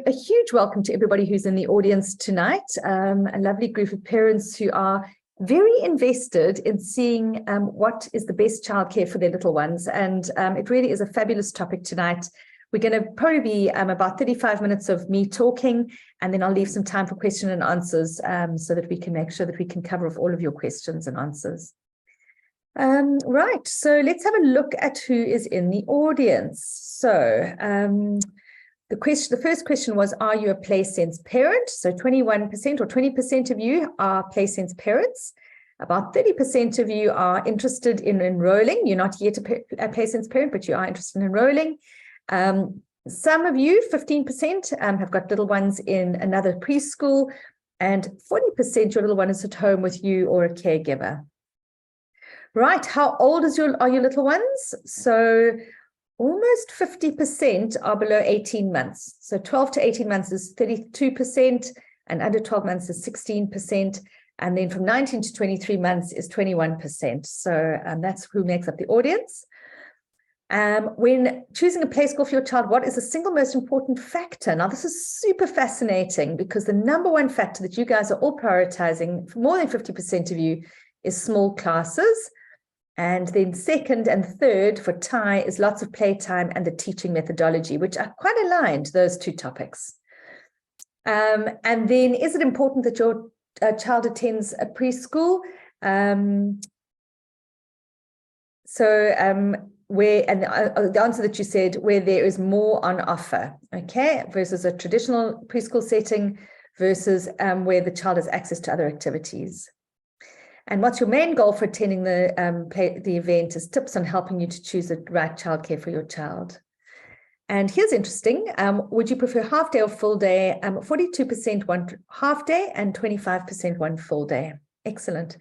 A huge welcome to everybody who's in the audience tonight, a lovely group of parents who are very invested in seeing what is the best childcare for their little ones. And it really is a fabulous topic tonight. We're going to probably be about 35 minutes of me talking, and then I'll leave some time for question and answers so that we can make sure that we can cover off all of your questions and answers. Right, so let's have a look at who is in the audience. So the first question was, are you a PlaySense parent? So 21% or 20% of you are PlaySense parents. About 30% of you are interested in enrolling. You're not yet a PlaySense parent, but you are interested in enrolling. Some of you, 15%, have got little ones in another preschool, and 40% your little one is at home with you or a caregiver. Right, how old are your little ones? So almost 50% are below 18 months. So 12 to 18 months is 32%, and under 12 months is 16%. And then from 19 to 23 months is 21%. So that's who makes up the audience. When choosing a play school for your child, what is the single most important factor? Now, this is super fascinating because the number one factor that you guys are all prioritizing, for more than 50% of you, is small classes. And then second and third for Ty is lots of playtime and the teaching methodology, which are quite aligned, those two topics. And then, is it important that your child attends a preschool? The answer that you said, where there is more on offer, okay, versus a traditional preschool setting versus where the child has access to other activities. And what's your main goal for attending the event is tips on helping you to choose the right childcare for your child. And here's interesting. Would you prefer half day or full day? 42% want half day and 25% want full day. Excellent.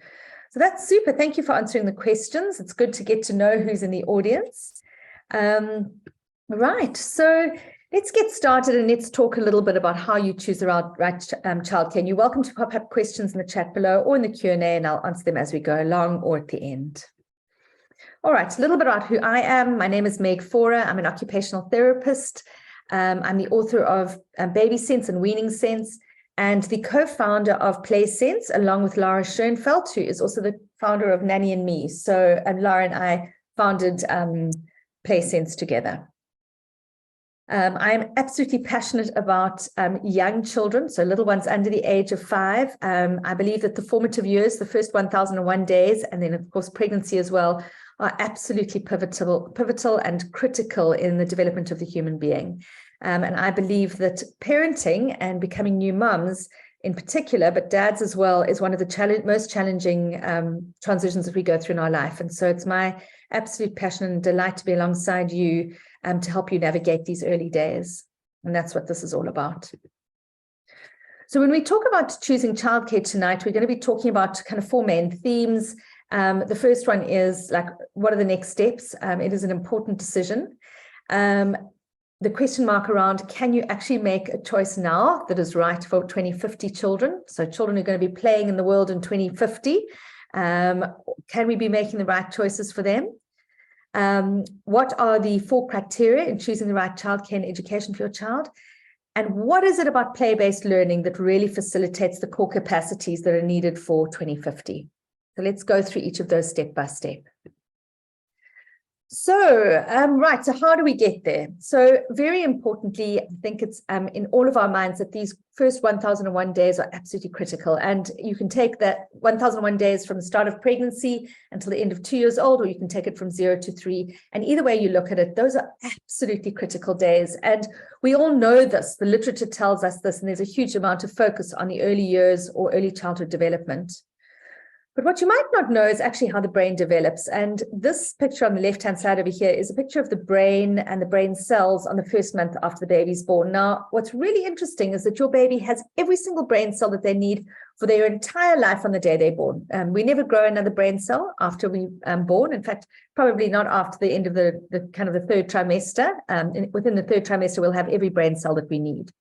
So that's super. Thank you for answering the questions. It's good to get to know who's in the audience. Right. So let's get started and let's talk a little bit about how you choose the right childcare. And you're welcome to pop up questions in the chat below or in the Q&A, and I'll answer them as we go along or at the end. All right, a little bit about who I am. My name is Faure. I'm an occupational therapist. I'm the author of Baby Sense and Weaning Sense, and the co-founder of Play Sense, along with Laura Schoenfeld, who is also the founder of Nanny and Me. So Laura and I founded Play Sense together. I'm absolutely passionate about young children, so little ones under the age of 5. I believe that the formative years, the first 1,001 days, and then of course pregnancy as well, are absolutely pivotal and critical in the development of the human being. And I believe that parenting and becoming new mums in particular, but dads as well, is one of the most challenging transitions that we go through in our life. And so it's my absolute passion and delight to be alongside you to help you navigate these early days. And that's what this is all about. So when we talk about choosing childcare tonight, we're going to be talking about kind of 4 main themes. The first one is, like, what are the next steps? It is an important decision. The question mark around, can you actually make a choice now that is right for 2050 children? So children are going to be playing in the world in 2050. Can we be making the right choices for them? What are the 4 criteria in choosing the right childcare and education for your child? And what is it about play-based learning that really facilitates the core capacities that are needed for 2050? So let's go through each of those step by step. So, right, so how do we get there? So very importantly, I think it's in all of our minds that these first 1,001 days are absolutely critical. And you can take that 1,001 days from the start of pregnancy until the end of 2 years old, or you can take it from 0 to 3. And either way you look at it, those are absolutely critical days. And we all know this, the literature tells us this, and there's a huge amount of focus on the early years or early childhood development. But what you might not know is actually how the brain develops. And this picture on the left-hand side over here is a picture of the brain and the brain cells on the first month after the baby's born. Now, what's really interesting is that your baby has every single brain cell that they need for their entire life on the day they're born. We never grow another brain cell after we're born. In fact, probably not after the end of the kind of the 3rd trimester. Within the 3rd trimester, we'll have every brain cell that we need.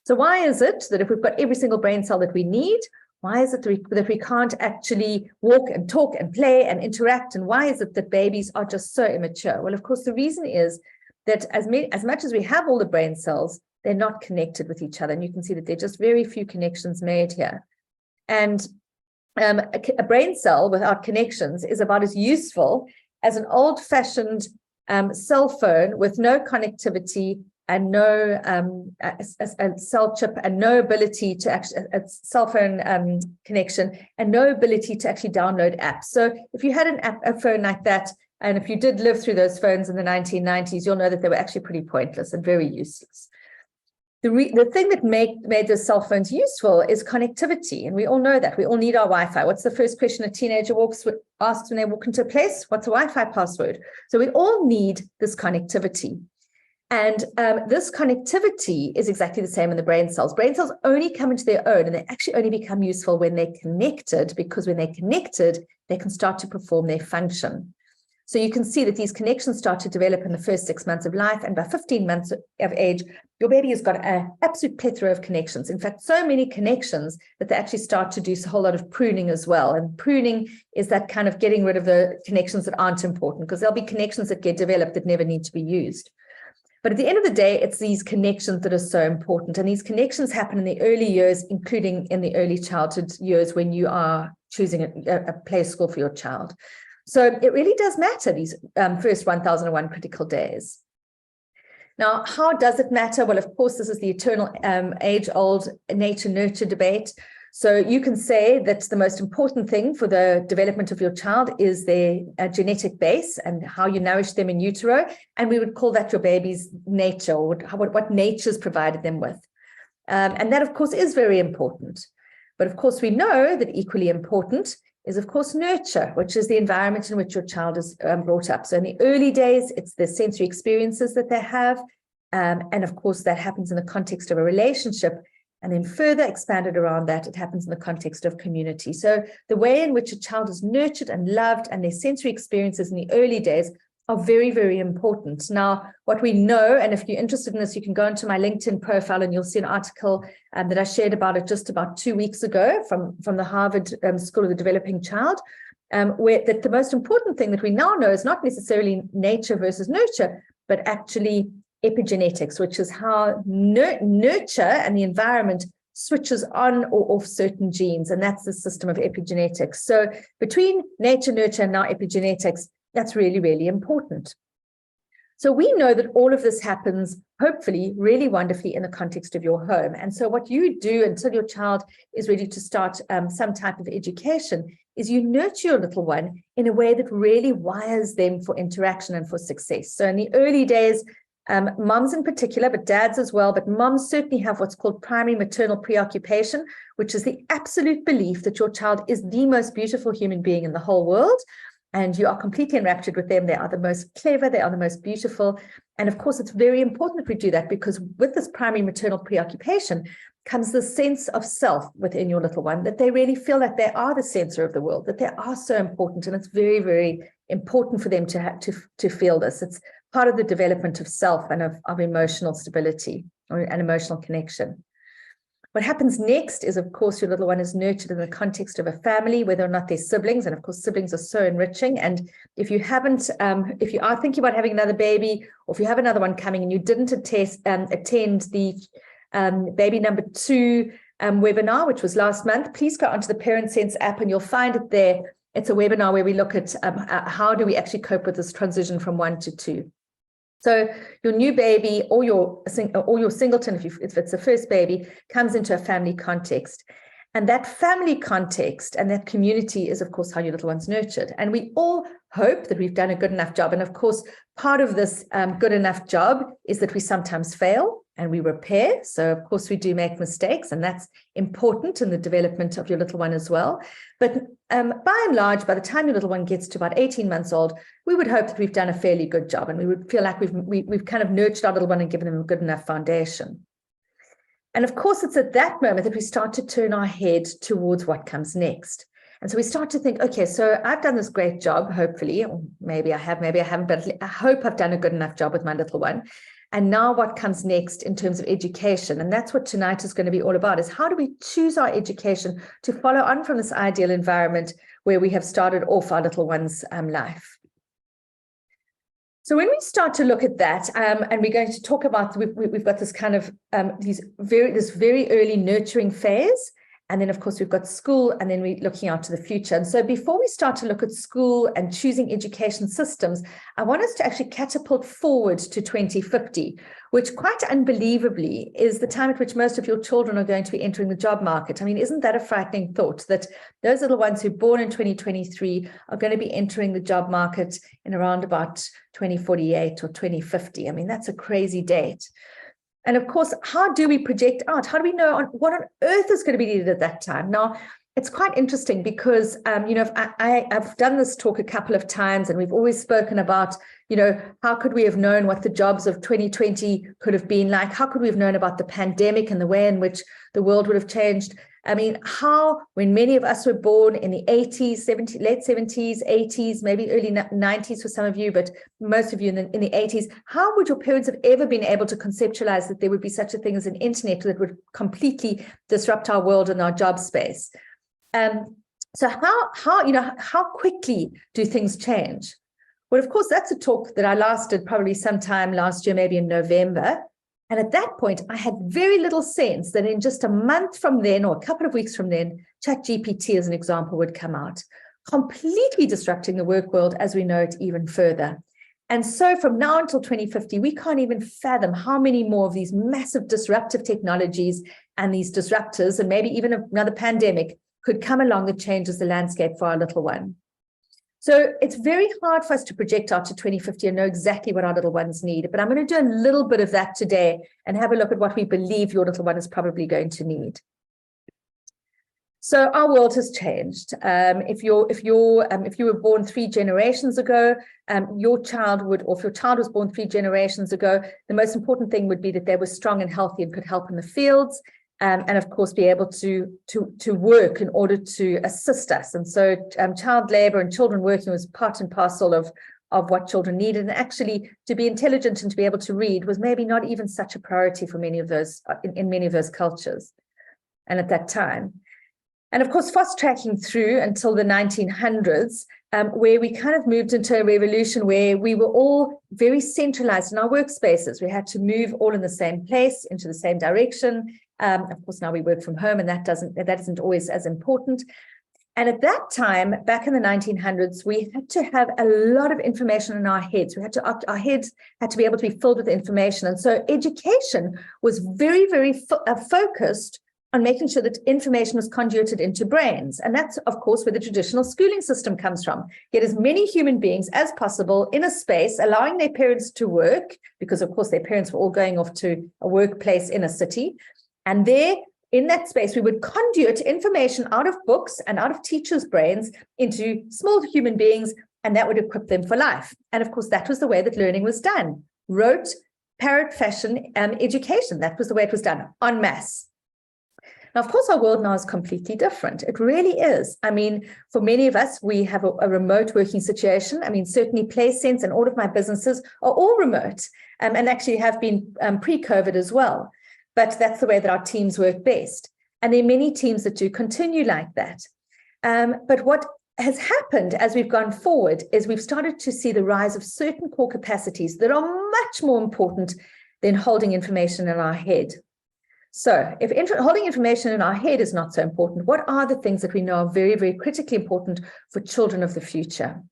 So why is it that if we've got every single brain cell that we need, why is it that we can't actually walk and talk and play and interact? And why is it that babies are just so immature? Well, of course, the reason is that as much as we have all the brain cells, they're not connected with each other. And you can see that there are just very few connections made here. And a brain cell without connections is about as useful as an old-fashioned cell phone with no connectivity and no a cell chip and no ability to actually a cell phone connection and no ability to actually download apps. So if you had a phone like that, and if you did live through those phones in the 1990s, you'll know that they were actually pretty pointless and very useless. The thing that made those cell phones useful is connectivity. And we all know that. We all need our Wi-Fi. What's the first question a teenager asks when they walk into a place? What's a Wi-Fi password? So we all need this connectivity. And this connectivity is exactly the same in the brain cells. Brain cells only come into their own, and they actually only become useful when they're connected, because when they're connected, they can start to perform their function. So you can see that these connections start to develop in the first 6 months of life, and by 15 months of age, your baby has got an absolute plethora of connections. In fact, so many connections that they actually start to do a whole lot of pruning as well. And pruning is that kind of getting rid of the connections that aren't important, because there'll be connections that get developed that never need to be used. But at the end of the day, it's these connections that are so important. And these connections happen in the early years, including in the early childhood years when you are choosing a play school for your child. So it really does matter, these first 1001 critical days. Now, how does it matter? Well, of course, this is the eternal age-old nature-nurture debate. So you can say that the most important thing for the development of your child is their genetic base and how you nourish them in utero. And we would call that your baby's nature, or what nature's provided them with. And that, of course, is very important. But of course, we know that equally important is, of course, nurture, which is the environment in which your child is brought up. So in the early days, it's the sensory experiences that they have. And of course, that happens in the context of a relationship. And then further expanded around that, it happens in the context of community. So the way in which a child is nurtured and loved and their sensory experiences in the early days are very, very important. Now, what we know, and if you're interested in this, you can go into my LinkedIn profile and you'll see an article that I shared about it just about 2 weeks ago from the Harvard School of the Developing Child, where that the most important thing that we now know is not necessarily nature versus nurture, but actually epigenetics, which is how nurture and the environment switches on or off certain genes. And that's the system of epigenetics. So between nature, nurture, and now epigenetics, that's really, really important. So we know that all of this happens, hopefully, really wonderfully in the context of your home. And so what you do until your child is ready to start some type of education is you nurture your little one in a way that really wires them for interaction and for success. So in the early days, moms in particular, but dads as well, but moms certainly have what's called primary maternal preoccupation, which is the absolute belief that your child is the most beautiful human being in the whole world. And you are completely enraptured with them. They are the most clever. They are the most beautiful. And of course, it's very important that we do that, because with this primary maternal preoccupation comes the sense of self within your little one, that they really feel that they are the center of the world, that they are so important. And it's very, very important for them to have to feel this. It's part of the development of self and of emotional stability and emotional connection. What happens next is, of course, your little one is nurtured in the context of a family, whether or not they're siblings. And of course, siblings are so enriching. And if you haven't, if you are thinking about having another baby, or if you have another one coming and you didn't attend the baby number 2 webinar, which was last month, please go onto the Parent Sense app and you'll find it there. It's a webinar where we look at how do we actually cope with this transition from 1 to 2. So your new baby or your singleton, if it's a first baby, comes into a family context. And that family context and that community is, of course, how your little one's nurtured. And we all hope that we've done a good enough job. And of course, part of this good enough job is that we sometimes fail and we repair. So of course, we do make mistakes, and that's important in the development of your little one as well. But by and large, by the time your little one gets to about 18 months old, we would hope that we've done a fairly good job, and we would feel like we've kind of nurtured our little one and given them a good enough foundation. And of course, it's at that moment that we start to turn our head towards what comes next. And so we start to think, okay, so I've done this great job, hopefully, or maybe I have, maybe I haven't, but I hope I've done a good enough job with my little one. And now what comes next in terms of education? And that's what tonight is going to be all about, is how do we choose our education to follow on from this ideal environment where we have started off our little one's life? So when we start to look at that, and we're going to talk about, we've got this kind of this very early nurturing phase, and then of course we've got school, and then we're looking out to the future. And so before we start to look at school and choosing education systems, I want us to actually catapult forward to 2050, which quite unbelievably is the time at which most of your children are going to be entering the job market. I mean, isn't that a frightening thought, that those little ones who are born in 2023 are going to be entering the job market in around about 2048 or 2050? I mean, that's a crazy date. And of course, how do we project out? How do we know what on earth is going to be needed at that time? Now, it's quite interesting because, I've done this talk a couple of times, and we've always spoken about, how could we have known what the jobs of 2020 could have been like? How could we have known about the pandemic and the way in which the world would have changed? I mean, when many of us were born in the 80s, late 70s, 80s, maybe early 90s for some of you, but most of you in the 80s, how would your parents have ever been able to conceptualize that there would be such a thing as an internet that would completely disrupt our world and our job space? So how quickly do things change? Well, of course, that's a talk that I last did probably sometime last year, maybe in November. And at that point, I had very little sense that in just a month from then, or a couple of weeks from then, ChatGPT, as an example, would come out, completely disrupting the work world as we know it even further. And so from now until 2050, we can't even fathom how many more of these massive disruptive technologies and these disruptors, and maybe even another pandemic, could come along that changes the landscape for our little one. So it's very hard for us to project out to 2050 and know exactly what our little ones need. But I'm going to do a little bit of that today and have a look at what we believe your little one is probably going to need. So our world has changed. If you were born 3 generations ago, your child would, or if your child was born 3 generations ago, the most important thing would be that they were strong and healthy and could help in the fields. And of course, be able to work in order to assist us. And so child labor and children working was part and parcel of what children needed. And actually, to be intelligent and to be able to read was maybe not even such a priority for many of those, in many of those cultures and at that time. And of course, fast tracking through until the 1900s, where we kind of moved into a revolution where we were all very centralized in our workspaces. We had to move all in the same place, into the same direction. Of course, now we work from home, and that isn't always as important. And at that time, back in the 1900s, we had to have a lot of information in our heads. Our heads had to be able to be filled with information. And so education was very, very focused on making sure that information was conduited into brains. And that's, of course, where the traditional schooling system comes from. Get as many human beings as possible in a space, allowing their parents to work, because, of course, their parents were all going off to a workplace in a city. And there, in that space, we would conduit information out of books and out of teachers' brains into small human beings, and that would equip them for life. And of course, that was the way that learning was done. Rote, parrot fashion education. That was the way it was done, en masse. Now, of course, our world now is completely different. It really is. I mean, for many of us, we have a remote working situation. I mean, certainly PlaySense and all of my businesses are all remote, and actually have been pre-COVID as well. But that's the way that our teams work best. And there are many teams that do continue like that. But what has happened as we've gone forward is we've started to see the rise of certain core capacities that are much more important than holding information in our head. So if holding information in our head is not so important, what are the things that we know are very, very critically important for children of the future?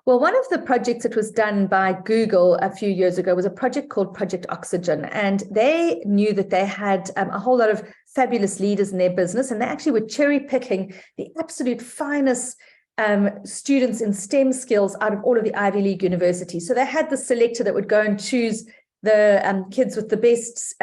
Well, one of the projects that was done by Google a few years ago was a project called Project Oxygen. And they knew that they had a whole lot of fabulous leaders in their business, and they actually were cherry picking the absolute finest students in STEM skills out of all of the Ivy League universities. So they had the selector that would go and choose the kids with the best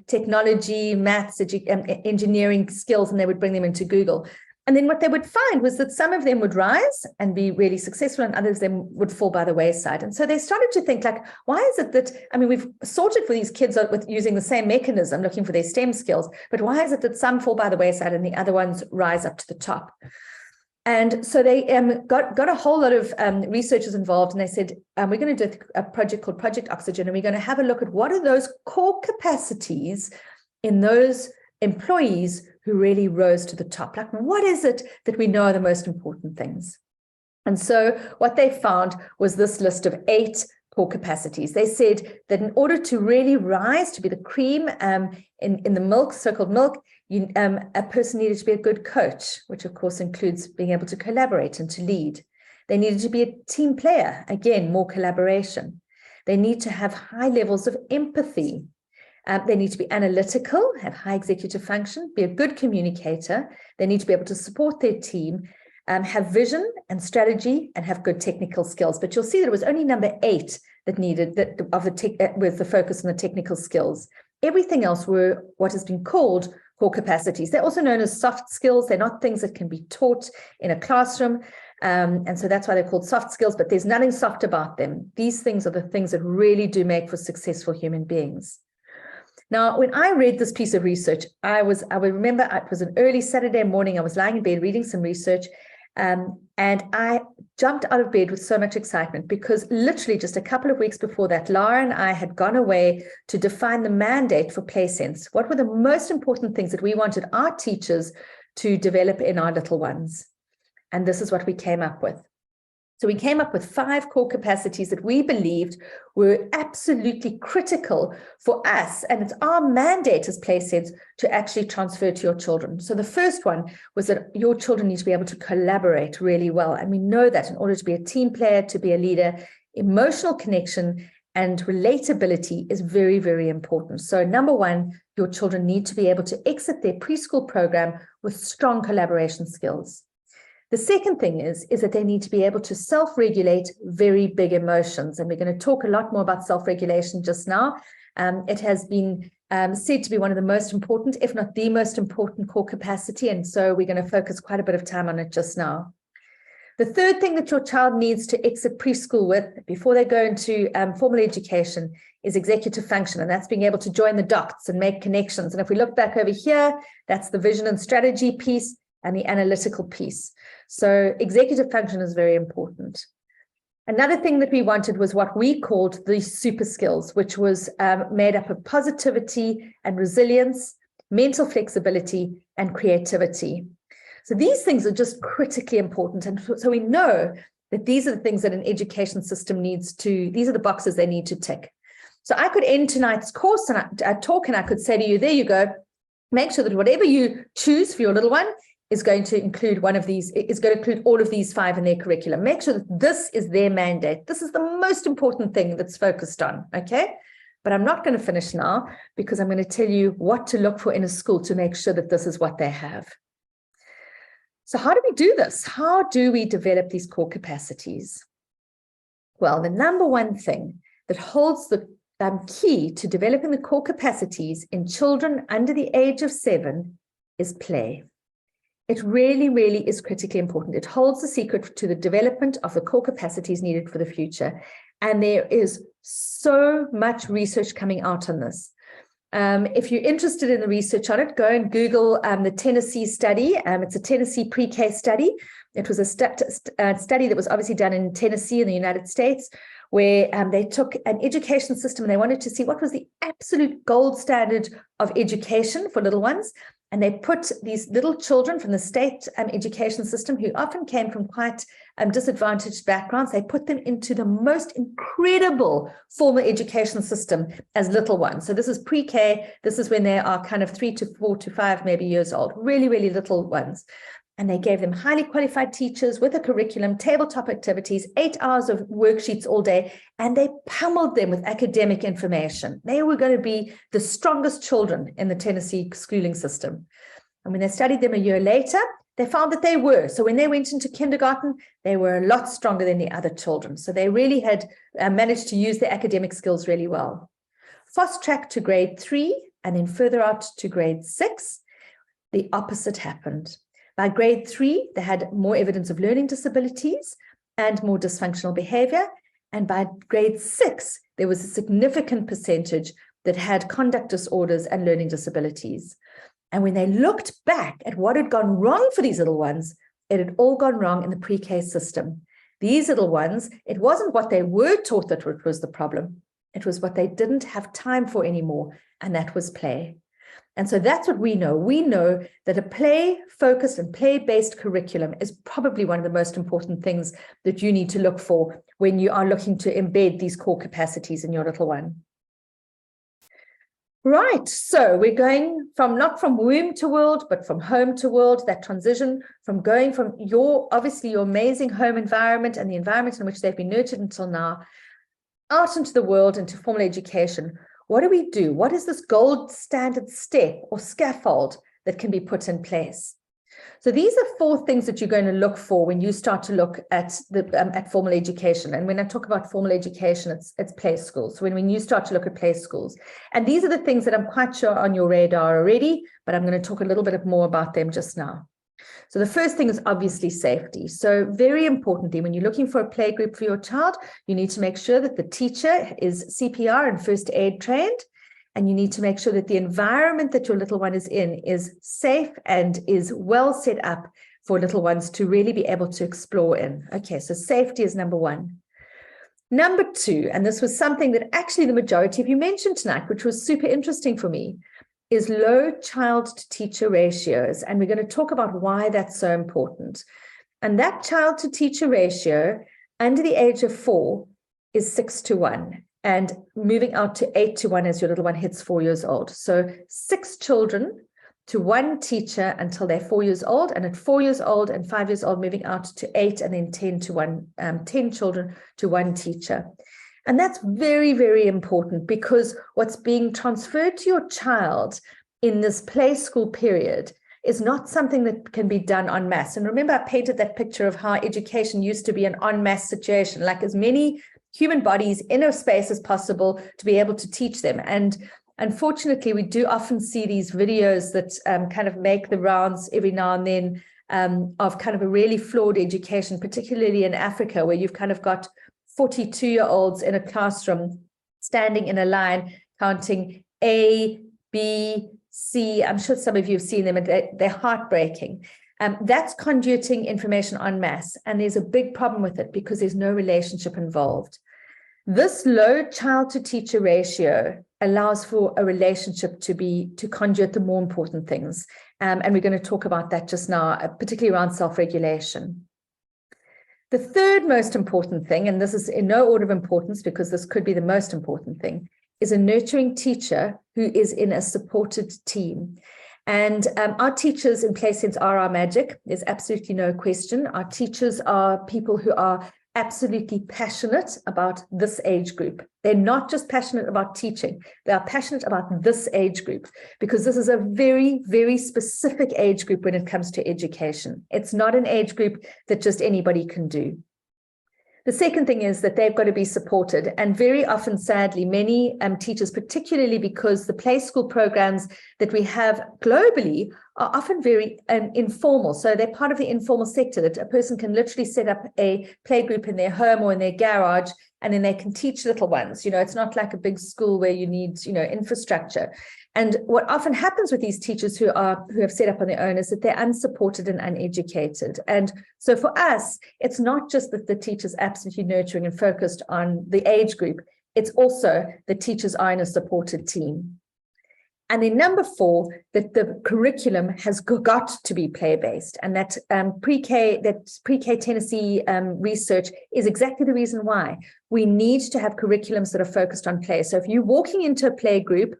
technology, maths, engineering skills, and they would bring them into Google. And then what they would find was that some of them would rise and be really successful, and others of them would fall by the wayside. And so they started to think, like, why is it that, I mean, we've sorted for these kids with using the same mechanism, looking for their STEM skills, but why is it that some fall by the wayside and the other ones rise up to the top? And so they got a whole lot of researchers involved, and they said, we're going to do a project called Project Oxygen, and we're going to have a look at what are those core capacities in those employees who really rose to the top. Like, what is it that we know are the most important things? And so what they found was this list of 8 core capacities. They said that in order to really rise to be the cream in the milk, so-called milk, a person needed to be a good coach, which of course includes being able to collaborate and to lead. They needed to be a team player, again, more collaboration. They need to have high levels of empathy. They need to be analytical, have high executive function, be a good communicator. They need to be able to support their team, have vision and strategy, and have good technical skills. But you'll see that it was only number 8 that needed with the focus on the technical skills. Everything else were what has been called core capacities. They're also known as soft skills. They're not things that can be taught in a classroom. And so that's why they're called soft skills, but there's nothing soft about them. These things are the things that really do make for successful human beings. Now, when I read this piece of research, I remember it was an early Saturday morning. I was lying in bed reading some research, and I jumped out of bed with so much excitement because literally just a couple of weeks before that, Lara and I had gone away to define the mandate for PlaySense. What were the most important things that we wanted our teachers to develop in our little ones? And this is what we came up with. So we came up with 5 core capacities that we believed were absolutely critical for us, and it's our mandate as PlaySense to actually transfer to your children. So the first one was that your children need to be able to collaborate really well. And we know that in order to be a team player, to be a leader, emotional connection and relatability is very, very important. So number 1, your children need to be able to exit their preschool program with strong collaboration skills. The second thing is that they need to be able to self-regulate very big emotions. And we're going to talk a lot more about self-regulation just now. It has been said to be one of the most important, if not the most important core capacity. And so we're going to focus quite a bit of time on it just now. The third thing that your child needs to exit preschool with before they go into formal education is executive function. And that's being able to join the dots and make connections. And if we look back over here, that's the vision and strategy piece and the analytical piece. So executive function is very important. Another thing that we wanted was what we called the super skills, which was made up of positivity and resilience, mental flexibility, and creativity. So these things are just critically important. And so we know that these are the things that an education system needs to, these are the boxes they need to tick. So I could end tonight's course and talk, and I could say to you, there you go, make sure that whatever you choose for your little one is going to include one of these, is going to include all of these 5 in their curriculum. Make sure that this is their mandate. This is the most important thing that's focused on, okay? But I'm not going to finish now because I'm going to tell you what to look for in a school to make sure that this is what they have. So how do we do this? How do we develop these core capacities? Well, the number one thing that holds the key to developing the core capacities in children under the age of 7 is play. It really, really is critically important. It holds the secret to the development of the core capacities needed for the future. And there is so much research coming out on this. If you're interested in the research on it, go and Google the Tennessee study. It's a Tennessee pre-K study. It was a study that was obviously done in Tennessee in the United States, where they took an education system and they wanted to see what was the absolute gold standard of education for little ones. And they put these little children from the state education system, who often came from quite disadvantaged backgrounds, they put them into the most incredible formal education system as little ones. So this is pre-K. This is when they are kind of 3 to 4 to 5 maybe years old, really, really little ones. And they gave them highly qualified teachers with a curriculum, tabletop activities, 8 hours of worksheets all day, and they pummeled them with academic information. They were going to be the strongest children in the Tennessee schooling system. And when they studied them a year later, they found that they were. So when they went into kindergarten, they were a lot stronger than the other children. So they really had managed to use their academic skills really well. Fast track to grade 3 and then further out to grade 6, the opposite happened. By grade 3, they had more evidence of learning disabilities and more dysfunctional behavior. And by grade 6, there was a significant percentage that had conduct disorders and learning disabilities. And when they looked back at what had gone wrong for these little ones, it had all gone wrong in the pre-K system. These little ones, it wasn't what they were taught that was the problem. It was what they didn't have time for anymore, and that was play. And so that's what we know. We know that a play-focused and play-based curriculum is probably one of the most important things that you need to look for when you are looking to embed these core capacities in your little one. Right, so we're going from not from womb to world, but from home to world, that transition from going from obviously your amazing home environment and the environment in which they've been nurtured until now, out into the world, into formal education. What do we do? What is this gold standard step or scaffold that can be put in place? So these are 4 things that you're going to look for when you start to look at at formal education. And when I talk about formal education, it's play schools. So when you start to look at play schools, and these are the things that I'm quite sure are on your radar already, but I'm going to talk a little bit more about them just now. So the first thing is obviously safety. So very importantly, when you're looking for a play group for your child, you need to make sure that the teacher is CPR and first aid trained, and you need to make sure that the environment that your little one is in is safe and is well set up for little ones to really be able to explore in. Okay, so safety is number 1. Number 2, and this was something that actually the majority of you mentioned tonight, which was super interesting for me, is low child-to-teacher ratios. And we're going to talk about why that's so important. And that child-to-teacher ratio under the age of 4 is 6:1, and moving out to 8:1 as your little one hits 4 years old. So 6 children to 1 teacher until they're 4 years old, and at 4 years old and 5 years old, moving out to 8, and then 10 to 1, 10 children to 1 teacher. And that's very, very important, because what's being transferred to your child in this play school period is not something that can be done en masse. And remember, I painted that picture of how education used to be an en masse situation, like as many human bodies in a space as possible to be able to teach them. And unfortunately, we do often see these videos that kind of make the rounds every now and then of kind of a really flawed education, particularly in Africa, where you've kind of got 42-year-olds in a classroom standing in a line counting A, B, C. I'm sure some of you have seen them, and they're heartbreaking. That's conduiting information en masse, and there's a big problem with it because there's no relationship involved. This low child-to-teacher ratio allows for a relationship to conduit the more important things, and we're going to talk about that just now, particularly around self-regulation. The third most important thing, and this is in no order of importance because this could be the most important thing, is a nurturing teacher who is in a supported team. And our teachers in Play Sense are our magic. There's absolutely no question. Our teachers are people who are absolutely passionate about this age group. They're not just passionate about teaching. They are passionate about this age group, because this is a very, very specific age group when it comes to education. It's not an age group that just anybody can do. The second thing is that they've got to be supported. And very often, sadly, many teachers, particularly because the play school programs that we have globally are often very informal. So they're part of the informal sector, that a person can literally set up a play group in their home or in their garage, and then they can teach little ones. You know, it's not like a big school where you need, you know, infrastructure. And what often happens with these teachers who have set up on their own is that they're unsupported and uneducated. And so for us, it's not just that the teacher's absolutely nurturing and focused on the age group, it's also the teachers are in a supported team. And then number 4, that the curriculum has got to be play-based, and that pre-K Tennessee research is exactly the reason why. We need to have curriculums that are focused on play. So if you're walking into a play group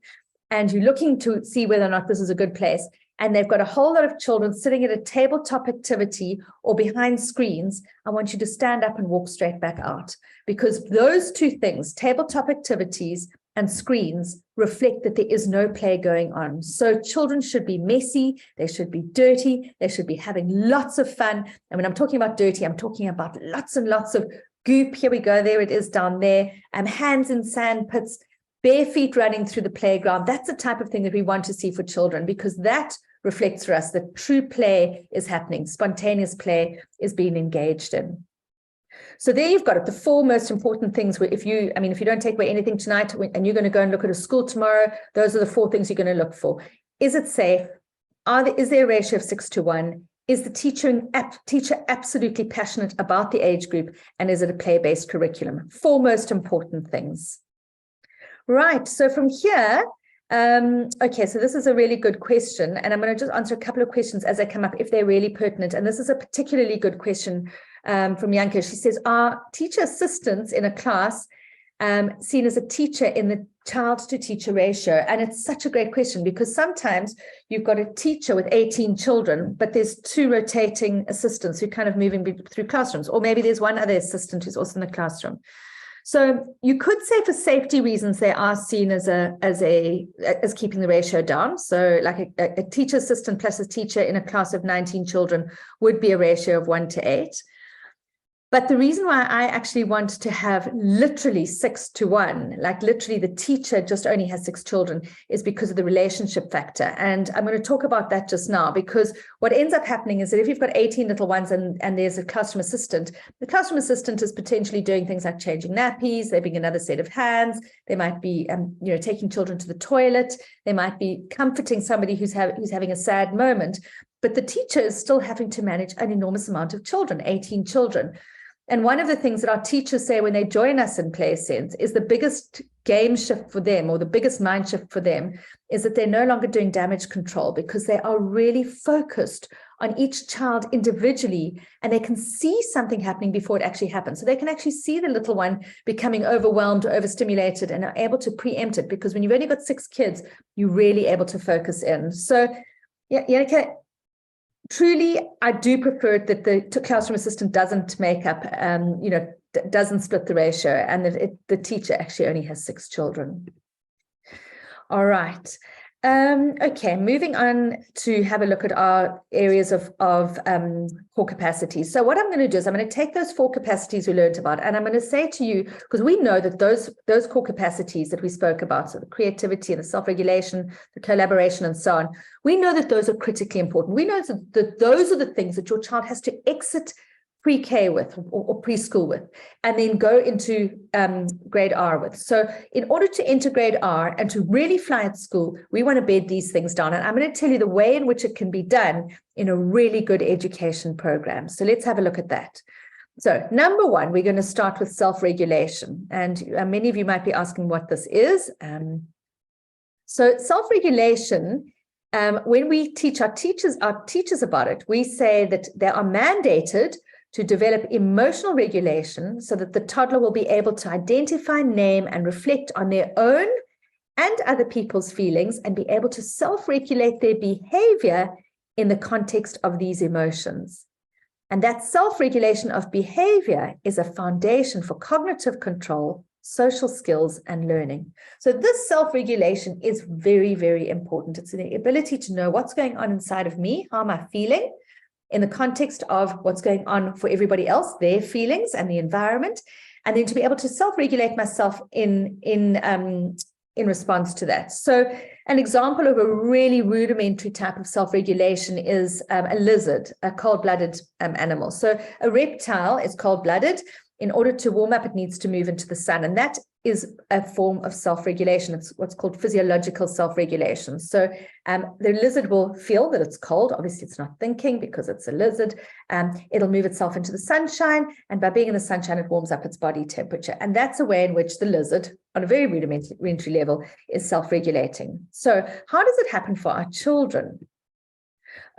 and you're looking to see whether or not this is a good place, and they've got a whole lot of children sitting at a tabletop activity or behind screens, I want you to stand up and walk straight back out, because those 2 things, tabletop activities and screens, reflect that there is no play going on. So children should be messy, they should be dirty, they should be having lots of fun. And when I'm talking about dirty, I'm talking about lots and lots of goop. Here we go, there it is down there, hands in sand pits, bare feet running through the playground. That's the type of thing that we want to see for children, because that reflects for us that true play is happening, spontaneous play is being engaged in. So there you've got it, the 4 most important things. Where if you don't take away anything tonight and you're going to go and look at a school tomorrow, those are the 4 things you're going to look for. Is it safe? Is there a ratio of 6:1? Is the teacher absolutely passionate about the age group? And is it a play-based curriculum? 4 most important things. Right, so from here, Okay, so this is a really good question, and I'm going to just answer a couple of questions as they come up if they're really pertinent. And this is a particularly good question from Yanka. She says, are teacher assistants in a class seen as a teacher in the child to teacher ratio? And it's such a great question, because sometimes you've got a teacher with 18 children, but there's 2 rotating assistants who kind of moving through classrooms, or maybe there's one other assistant who's also in the classroom. So you could say for safety reasons, they are seen as keeping the ratio down. So like a teacher assistant plus a teacher in a class of 19 children would be a ratio of 1:8. But the reason why I actually want to have literally 6:1, like literally the teacher just only has 6 children, is because of the relationship factor. And I'm going to talk about that just now, because what ends up happening is that if you've got 18 little ones and there's a classroom assistant, the classroom assistant is potentially doing things like changing nappies, they're being another set of hands, they might be taking children to the toilet, they might be comforting somebody who's having a sad moment, but the teacher is still having to manage an enormous amount of children, 18 children. And one of the things that our teachers say when they join us in Play Sense is the biggest game shift for them, or the biggest mind shift for them, is that they're no longer doing damage control, because they are really focused on each child individually, and they can see something happening before it actually happens. So they can actually see the little one becoming overwhelmed or overstimulated, and are able to preempt it, because when you've only got 6 kids, you're really able to focus in. So yeah, truly, I do prefer that the classroom assistant doesn't make up, doesn't split the ratio, and that the teacher actually only has 6 children. All right. Okay, moving on to have a look at our areas of core capacities. So what I'm going to do is I'm going to take those 4 capacities we learned about, and I'm going to say to you, because we know that those core capacities that we spoke about, so the creativity and the self-regulation, the collaboration and so on, we know that those are critically important. We know that those are the things that your child has to exit pre-K with, or preschool with, and then go into grade R with. So in order to enter grade R and to really fly at school, we want to bed these things down. And I'm going to tell you the way in which it can be done in a really good education program. So let's have a look at that. So number 1, we're going to start with self-regulation. And many of you might be asking what this is. So self-regulation, when we teach our teachers about it, we say that they are mandated to develop emotional regulation so that the toddler will be able to identify, name, and reflect on their own and other people's feelings, and be able to self-regulate their behavior in the context of these emotions. And that self-regulation of behavior is a foundation for cognitive control, social skills, and learning. So this self-regulation is very, very important. It's the ability to know what's going on inside of me, how am I feeling, in the context of what's going on for everybody else, their feelings and the environment, and then to be able to self-regulate myself in response to that. So an example of a really rudimentary type of self-regulation is a lizard, a cold-blooded animal. So a reptile is cold-blooded. In order to warm up, it needs to move into the sun. And that is a form of self-regulation. It's what's called physiological self-regulation. So the lizard will feel that it's cold. Obviously, it's not thinking because it's a lizard. It'll move itself into the sunshine. And by being in the sunshine, it warms up its body temperature. And that's a way in which the lizard, on a very rudimentary level, is self-regulating. So how does it happen for our children?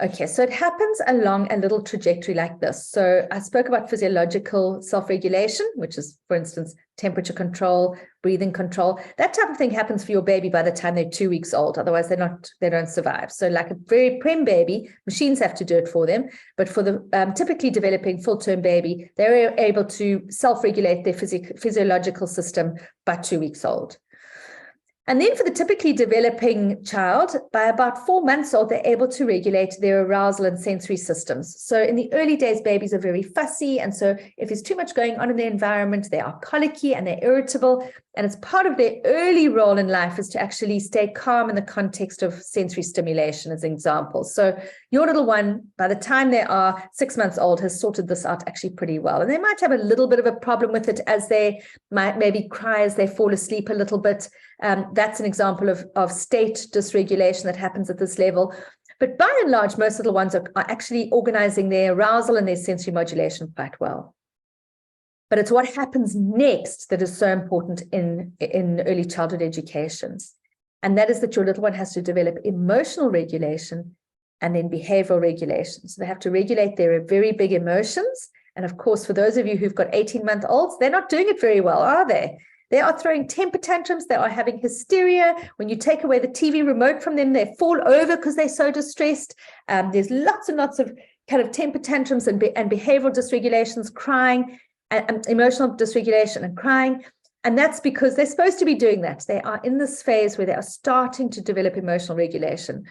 Okay, so it happens along a little trajectory like this. So I spoke about physiological self-regulation, which is, for instance, temperature control, breathing control. That type of thing happens for your baby by the time they're 2 weeks old. Otherwise, they don't survive. So like a very prim baby, machines have to do it for them. But for the typically developing full-term baby, they're able to self-regulate their physiological system by 2 weeks old. And then for the typically developing child, by about 4 months old, they're able to regulate their arousal and sensory systems. So in the early days, babies are very fussy. And so if there's too much going on in their environment, they are colicky and they're irritable. And it's part of their early role in life is to actually stay calm in the context of sensory stimulation, as an example. So your little one, by the time they are 6 months old, has sorted this out actually pretty well. And they might have a little bit of a problem with it as they might maybe cry as they fall asleep a little bit. That's an example of state dysregulation that happens at this level. But by and large, most little ones are actually organizing their arousal and their sensory modulation quite well. But it's what happens next that is so important in early childhood education. And that is that your little one has to develop emotional regulation and then behavioral regulation. So they have to regulate their very big emotions. And of course, for those of you who've got 18-month-olds, they're not doing it very well, are they? They are throwing temper tantrums. They are having hysteria. When you take away the TV remote from them, they fall over because they're so distressed. There's lots and lots of kind of temper tantrums and behavioral dysregulations, crying, and emotional dysregulation and crying. And that's because they're supposed to be doing that. They are in this phase where they are starting to develop emotional regulation.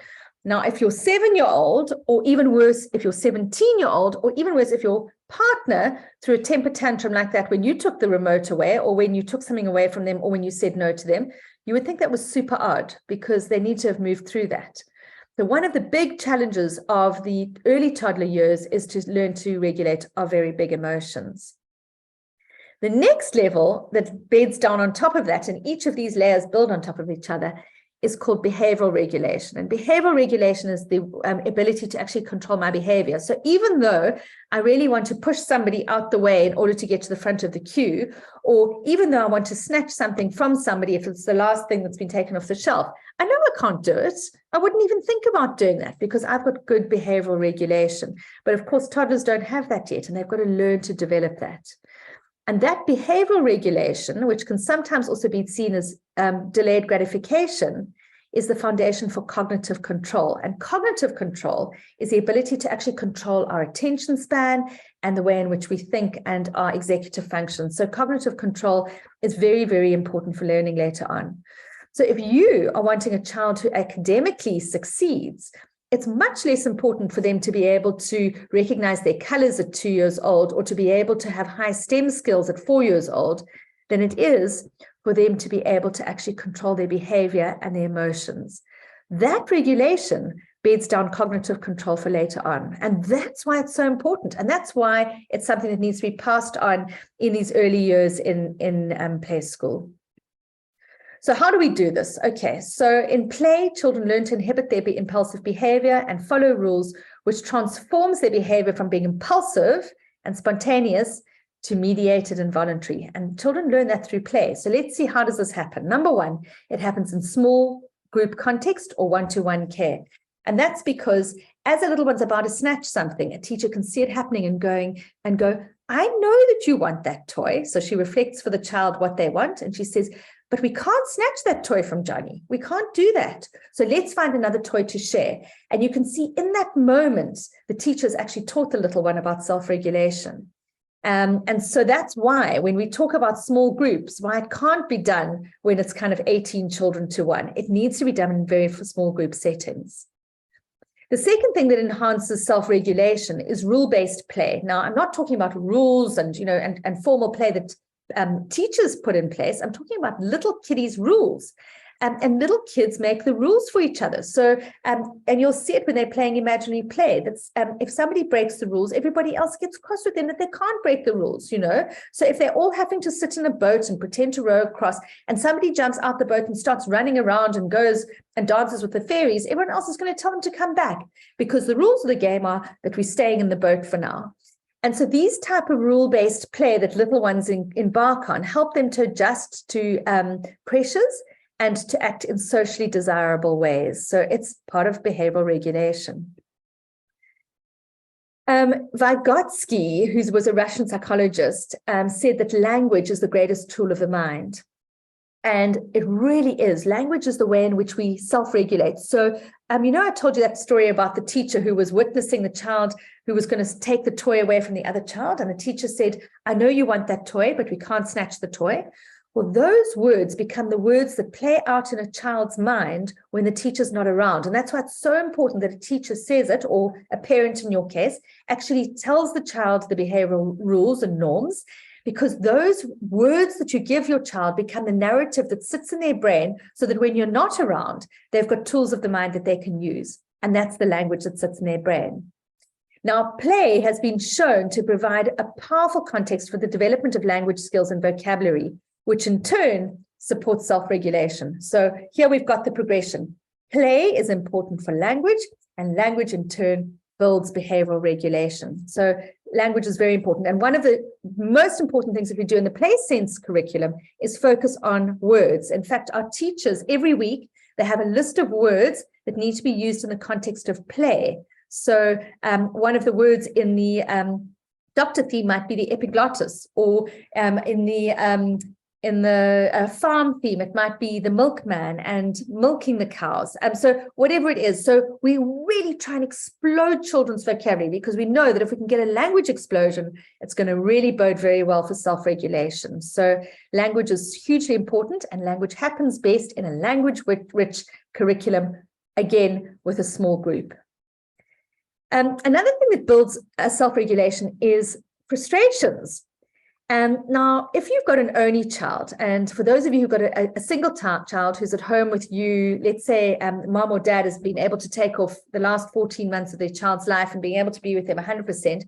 Now, if you're 7-year-old, or even worse, if you're 17-year-old, or even worse, if your partner threw a temper tantrum like that when you took the remote away, or when you took something away from them, or when you said no to them, you would think that was super odd because they need to have moved through that. So one of the big challenges of the early toddler years is to learn to regulate our very big emotions. The next level that beds down on top of that, and each of these layers build on top of each other, is called behavioral regulation. And behavioral regulation is the ability to actually control my behavior. So even though I really want to push somebody out the way in order to get to the front of the queue, or even though I want to snatch something from somebody if it's the last thing that's been taken off the shelf, I know I can't do it. I wouldn't even think about doing that because I've got good behavioral regulation. But of course, toddlers don't have that yet, and they've got to learn to develop that. And that behavioral regulation, which can sometimes also be seen as delayed gratification, is the foundation for cognitive control. And cognitive control is the ability to actually control our attention span and the way in which we think and our executive functions. So cognitive control is very, very important for learning later on. So if you are wanting a child who academically succeeds, it's much less important for them to be able to recognize their colors at 2 years old or to be able to have high STEM skills at 4 years old than it is for them to be able to actually control their behavior and their emotions. That regulation beds down cognitive control for later on. And that's why it's so important. And that's why it's something that needs to be passed on in these early years in play school. So how do we do this? Okay, so in play, children learn to inhibit their impulsive behavior and follow rules, which transforms their behavior from being impulsive and spontaneous to mediated and voluntary. And children learn that through play. So let's see, how does this happen? Number one, it happens in small group context or one-to-one care. And that's because as a little one's about to snatch something, a teacher can see it happening and go, I know that you want that toy. So she reflects for the child what they want. And she says, but we can't snatch that toy from Johnny. We can't do that. So let's find another toy to share. And you can see in that moment, the teacher's actually taught the little one about self-regulation. And so that's why when we talk about small groups, why it can't be done when it's kind of 18 children to one. It needs to be done in very small group settings. The second thing that enhances self-regulation is rule-based play. Now, I'm not talking about rules and formal play that teachers put in place. I'm talking about little kiddies' rules. And little kids make the rules for each other. So, and you'll see it when they're playing imaginary play. That's if somebody breaks the rules, everybody else gets cross with them that they can't break the rules, So if they're all having to sit in a boat and pretend to row across, and somebody jumps out the boat and starts running around and goes and dances with the fairies, everyone else is going to tell them to come back because the rules of the game are that we're staying in the boat for now. And so these type of rule-based play that little ones embark on help them to adjust to pressures and to act in socially desirable ways. So it's part of behavioral regulation. Vygotsky, who was a Russian psychologist, said that language is the greatest tool of the mind. And it really is. Language is the way in which we self-regulate. So, I told you that story about the teacher who was witnessing the child who was going to take the toy away from the other child. And the teacher said, I know you want that toy, but we can't snatch the toy. Well, those words become the words that play out in a child's mind when the teacher's not around. And that's why it's so important that a teacher says it, or a parent in your case, actually tells the child the behavioral rules and norms, because those words that you give your child become the narrative that sits in their brain so that when you're not around, they've got tools of the mind that they can use. And that's the language that sits in their brain. Now, play has been shown to provide a powerful context for the development of language skills and vocabulary, which in turn supports self-regulation. So here we've got the progression. Play is important for language, and language in turn builds behavioral regulation. So language is very important. And one of the most important things that we do in the Play Sense curriculum is focus on words. In fact, our teachers every week They have a list of words that need to be used in the context of play. So one of the words in the doctor theme might be the epiglottis, or in the farm theme, it might be the milkman and milking the cows. So whatever it is. So we really try and explode children's vocabulary, because we know that if we can get a language explosion, it's going to really bode very well for self-regulation. So language is hugely important, and language happens best in a language-rich curriculum, again, with a small group. Another thing that builds self-regulation is frustrations. Now, if you've got an only child, and for those of you who've got a single child who's at home with you, let's say mom or dad has been able to take off the last 14 months of their child's life and being able to be with them 100%,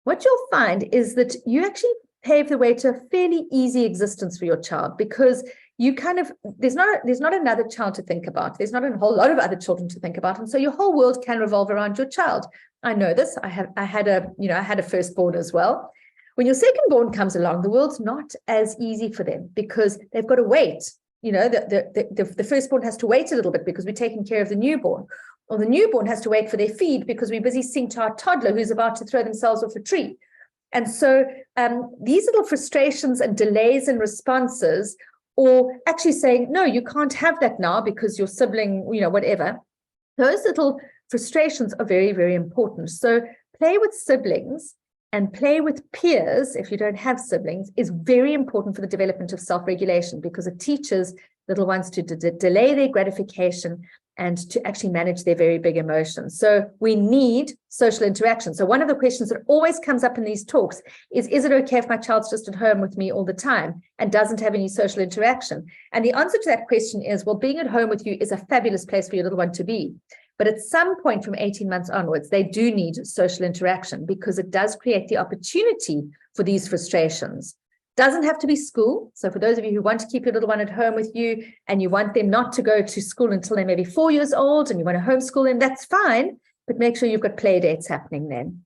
what you'll find is that you actually pave the way to a fairly easy existence for your child, because you kind of, there's not another child to think about. There's not a whole lot of other children to think about. And so your whole world can revolve around your child. I know this. I had a firstborn as well. When your secondborn comes along, the world's not as easy for them, because they've got to wait. The firstborn has to wait a little bit because we're taking care of the newborn, or the newborn has to wait for their feed because we're busy seeing to our toddler who's about to throw themselves off a tree. And so these little frustrations and delays in responses, or actually saying, no, you can't have that now because your sibling, whatever, those little frustrations are very, very important. So play with siblings and play with peers, if you don't have siblings, is very important for the development of self-regulation, because it teaches little ones to delay their gratification and to actually manage their very big emotions. So we need social interaction. So one of the questions that always comes up in these talks is it okay if my child's just at home with me all the time and doesn't have any social interaction? And the answer to that question is, well, being at home with you is a fabulous place for your little one to be. But at some point from 18 months onwards, they do need social interaction, because it does create the opportunity for these frustrations. Doesn't have to be school. So for those of you who want to keep your little one at home with you and you want them not to go to school until they're maybe 4 years old and you want to homeschool them, that's fine, but make sure you've got play dates happening then.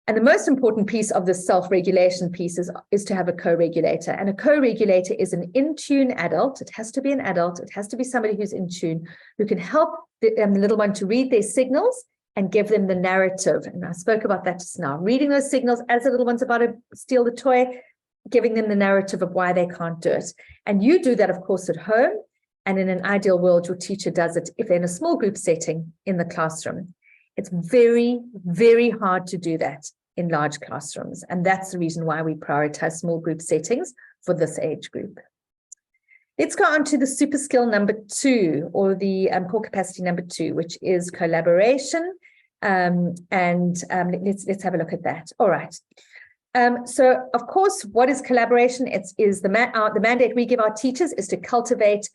And the most important piece of the self-regulation piece is to have a co-regulator. And a co-regulator is an in-tune adult. It has to be an adult. It has to be somebody who's in tune, who can help the little one to read their signals and give them the narrative. And I spoke about that just now. Reading those signals as the little one's about to steal the toy, giving them the narrative of why they can't do it. And you do that, of course, at home. And in an ideal world, your teacher does it if they're in a small group setting in the classroom. It's very, very hard to do that in large classrooms. And that's the reason why we prioritize small group settings for this age group. Let's go on to the super skill number 2, or the core capacity number 2, which is collaboration. Let's have a look at that. All right. So, of course, what is collaboration? The mandate we give our teachers is to cultivate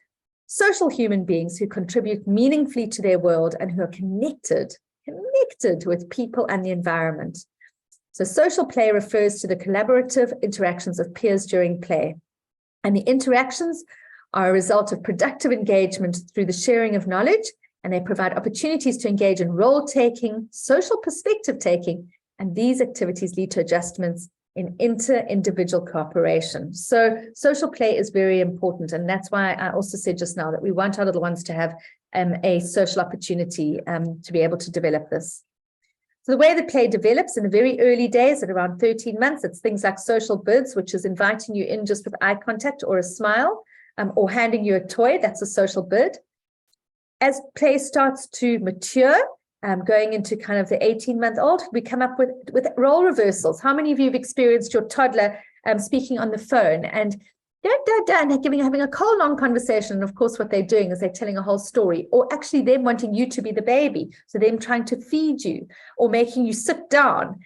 social human beings who contribute meaningfully to their world and who are connected with people and the environment. So social play refers to the collaborative interactions of peers during play. And the interactions are a result of productive engagement through the sharing of knowledge, and they provide opportunities to engage in role-taking, social perspective-taking, and these activities lead to adjustments in inter-individual cooperation. So social play is very important, and that's why I also said just now that we want our little ones to have a social opportunity to be able to develop this. So the way the play develops in the very early days, at around 13 months, it's things like social bids, which is inviting you in just with eye contact or a smile, or handing you a toy. That's a social bid. As play starts to mature, going into kind of the 18-month-old, we come up with role reversals. How many of you have experienced your toddler speaking on the phone and having a whole long conversation? And of course, what they're doing is they're telling a whole story, or actually them wanting you to be the baby. So them trying to feed you or making you sit down.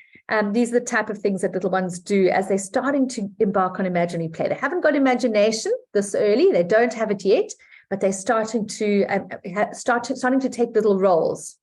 These are the type of things that little ones do as they're starting to embark on imaginary play. They haven't got imagination this early. They don't have it yet, but they're starting to take little roles.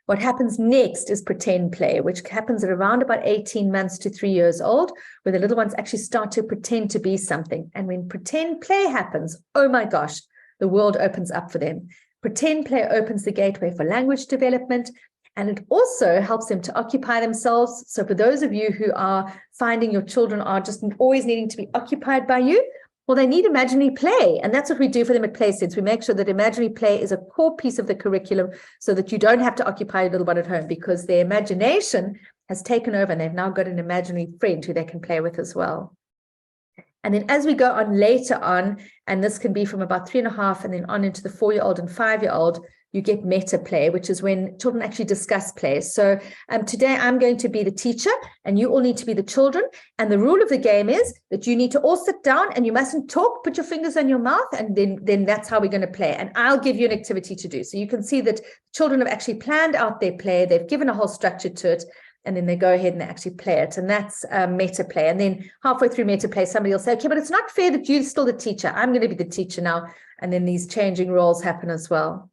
What happens next is pretend play, which happens at around about 18 months to 3 years old, where the little ones actually start to pretend to be something. And when pretend play happens, oh my gosh, the world opens up for them. Pretend play opens the gateway for language development, and it also helps them to occupy themselves. So for those of you who are finding your children are just always needing to be occupied by you, Well, they need imaginary play, and that's what we do for them at Play Sense. We make sure that imaginary play is a core piece of the curriculum so that you don't have to occupy your little one at home, because their imagination has taken over and they've now got an imaginary friend who they can play with as well. And then as we go on later on, and this can be from about 3.5 and then on into the 4-year-old and 5-year-old, you get meta play, which is when children actually discuss play. So today I'm going to be the teacher and you all need to be the children. And the rule of the game is that you need to all sit down and you mustn't talk, put your fingers on your mouth, and then that's how we're going to play. And I'll give you an activity to do. So you can see that children have actually planned out their play. They've given a whole structure to it. And then they go ahead and they actually play it. And that's meta play. And then halfway through meta play, somebody will say, okay, but it's not fair that you're still the teacher. I'm going to be the teacher now. And then these changing roles happen as well.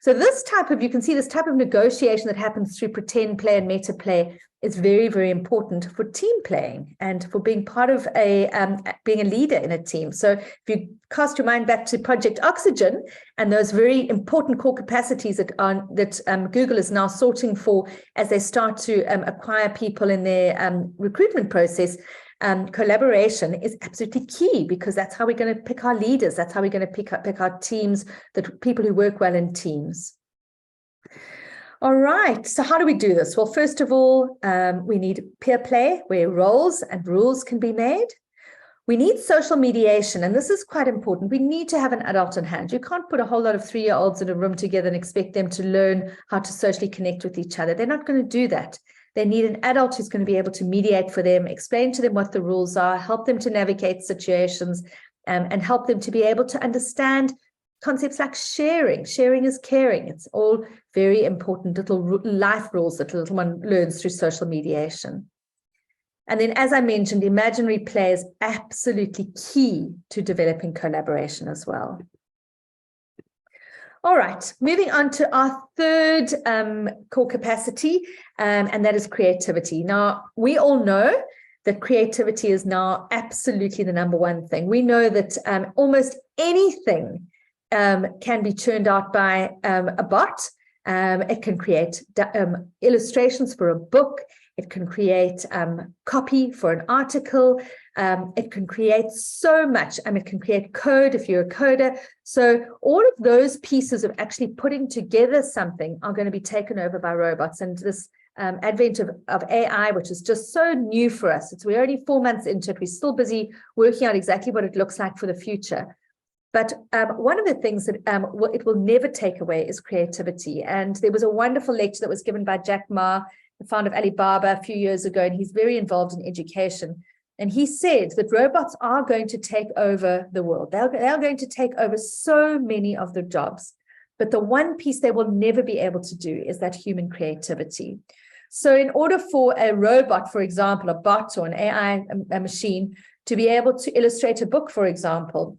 So this type of, you can see this type of negotiation that happens through pretend play and meta play is very, very important for team playing and for being part of being a leader in a team. So if you cast your mind back to Project Oxygen and those very important core capacities that Google is now sorting for as they start to acquire people in their recruitment process, collaboration is absolutely key, because that's how we're going to pick our leaders. That's how we're going to pick our teams, that people who work well in teams. All right, so how do we do this? Well, first of all, we need peer play where roles and rules can be made. We need social mediation, and this is quite important. We need to have an adult in hand. You can't put a whole lot of 3-year-olds in a room together and expect them to learn how to socially connect with each other. They're not going to do that. They need an adult who's going to be able to mediate for them, explain to them what the rules are, help them to navigate situations, and help them to be able to understand concepts like sharing. Sharing is caring. It's all very important little life rules that a little one learns through social mediation. And then, as I mentioned, imaginary play is absolutely key to developing collaboration as well. All right, moving on to our third core capacity, and that is creativity. Now, we all know that creativity is now absolutely the number one thing. We know that almost anything can be churned out by a bot. It can create illustrations for a book. It can create copy for an article. It can create so much. It can create code if you're a coder. So all of those pieces of actually putting together something are going to be taken over by robots. And this advent of AI, which is just so new for us. We're only 4 months into it. We're still busy working out exactly what it looks like for the future. But one of the things that it will never take away is creativity. And there was a wonderful lecture that was given by Jack Ma, the founder of Alibaba, a few years ago, and he's very involved in education. And he said that robots are going to take over the world. They're going to take over so many of the jobs. But the one piece they will never be able to do is that human creativity. So in order for a robot, for example, a bot or an AI a machine, to be able to illustrate a book, for example,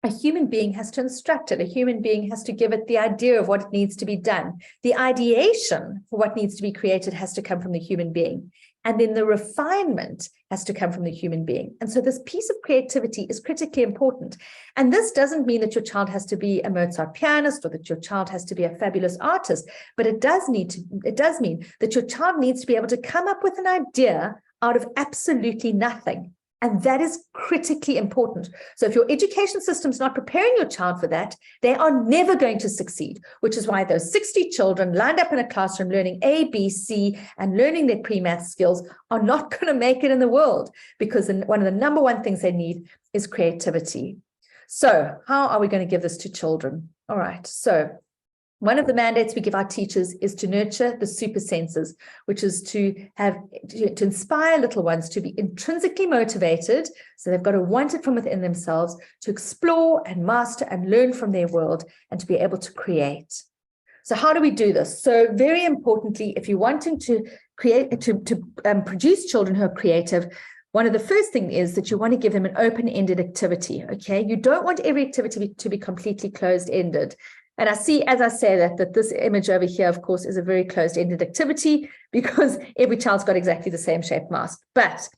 a human being has to instruct it. A human being has to give it the idea of what it needs to be done. The ideation for what needs to be created has to come from the human being. And then the refinement has to come from the human being. And so this piece of creativity is critically important. And this doesn't mean that your child has to be a Mozart pianist or that your child has to be a fabulous artist, but it does mean that your child needs to be able to come up with an idea out of absolutely nothing. And that is critically important. So if your education system is not preparing your child for that, they are never going to succeed, which is why those 60 children lined up in a classroom learning A, B, C, and learning their pre-math skills are not going to make it in the world, because one of the number one things they need is creativity. So how are we going to give this to children? All right, so one of the mandates we give our teachers is to nurture the super senses, which is to inspire little ones to be intrinsically motivated. So they've got to want it from within themselves, to explore and master and learn from their world, and to be able to create. So how do we do this? So very importantly, if you're wanting to produce children who are creative, one of the first things is that you want to give them an open-ended activity. Okay, you don't want every activity to be completely closed-ended. And I see, as I say that this image over here, of course, is a very closed-ended activity, because every child's got exactly the same shaped mask. But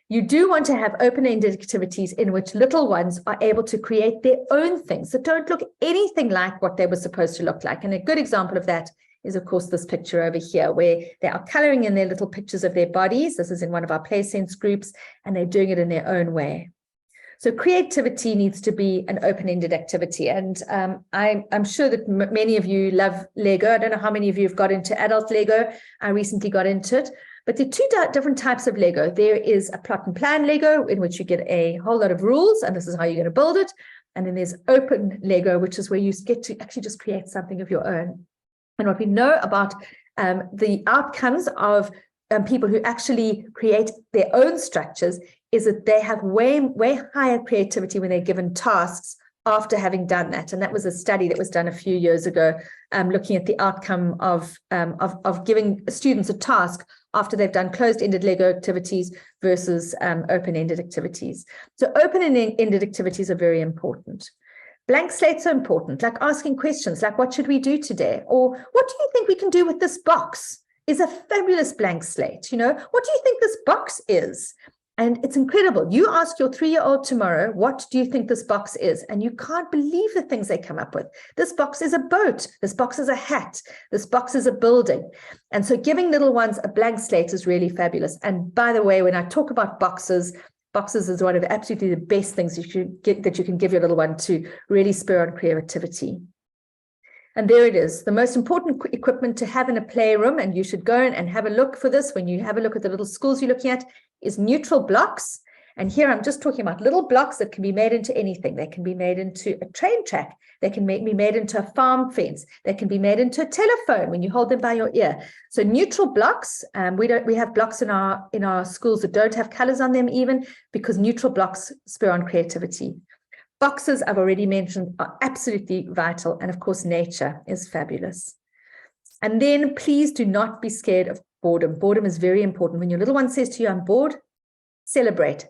you do want to have open-ended activities in which little ones are able to create their own things that don't look anything like what they were supposed to look like. And a good example of that is, of course, this picture over here, where they are coloring in their little pictures of their bodies. This is in one of our Play Sense groups, and they're doing it in their own way. So creativity needs to be an open-ended activity. And I'm sure that many of you love Lego. I don't know how many of you have got into adult Lego. I recently got into it. But there are two different types of Lego. There is a plot and plan Lego, in which you get a whole lot of rules, and this is how you're going to build it. And then there's open Lego, which is where you get to actually just create something of your own. And what we know about the outcomes of people who actually create their own structures is that they have way higher creativity when they're given tasks after having done that. And that was a study that was done a few years ago, looking at the outcome of giving students a task after they've done closed-ended Lego activities versus open-ended activities. So open-ended activities are very important. Blank slates are important, like asking questions, like what should we do today? Or what do you think we can do with this box? Is a fabulous blank slate. You know, what do you think this box is? And it's incredible. You ask your 3-year-old tomorrow, what do you think this box is? And you can't believe the things they come up with. This box is a boat. This box is a hat. This box is a building. And so giving little ones a blank slate is really fabulous. And by the way, when I talk about boxes is one of absolutely the best things that you can give your little one to really spur on creativity. And there it is, the most important equipment to have in a playroom, and you should go and have a look for this when you have a look at the little schools you're looking at, is neutral blocks. And here I'm just talking about little blocks that can be made into anything. They can be made into a train track. They can be made into a farm fence. They can be made into a telephone when you hold them by your ear. So neutral blocks, we have blocks in our schools that don't have colors on them even, because neutral blocks spur on creativity. Boxes, I've already mentioned, are absolutely vital. And of course, nature is fabulous. And then please do not be scared of boredom. Boredom is very important. When your little one says to you, I'm bored, celebrate.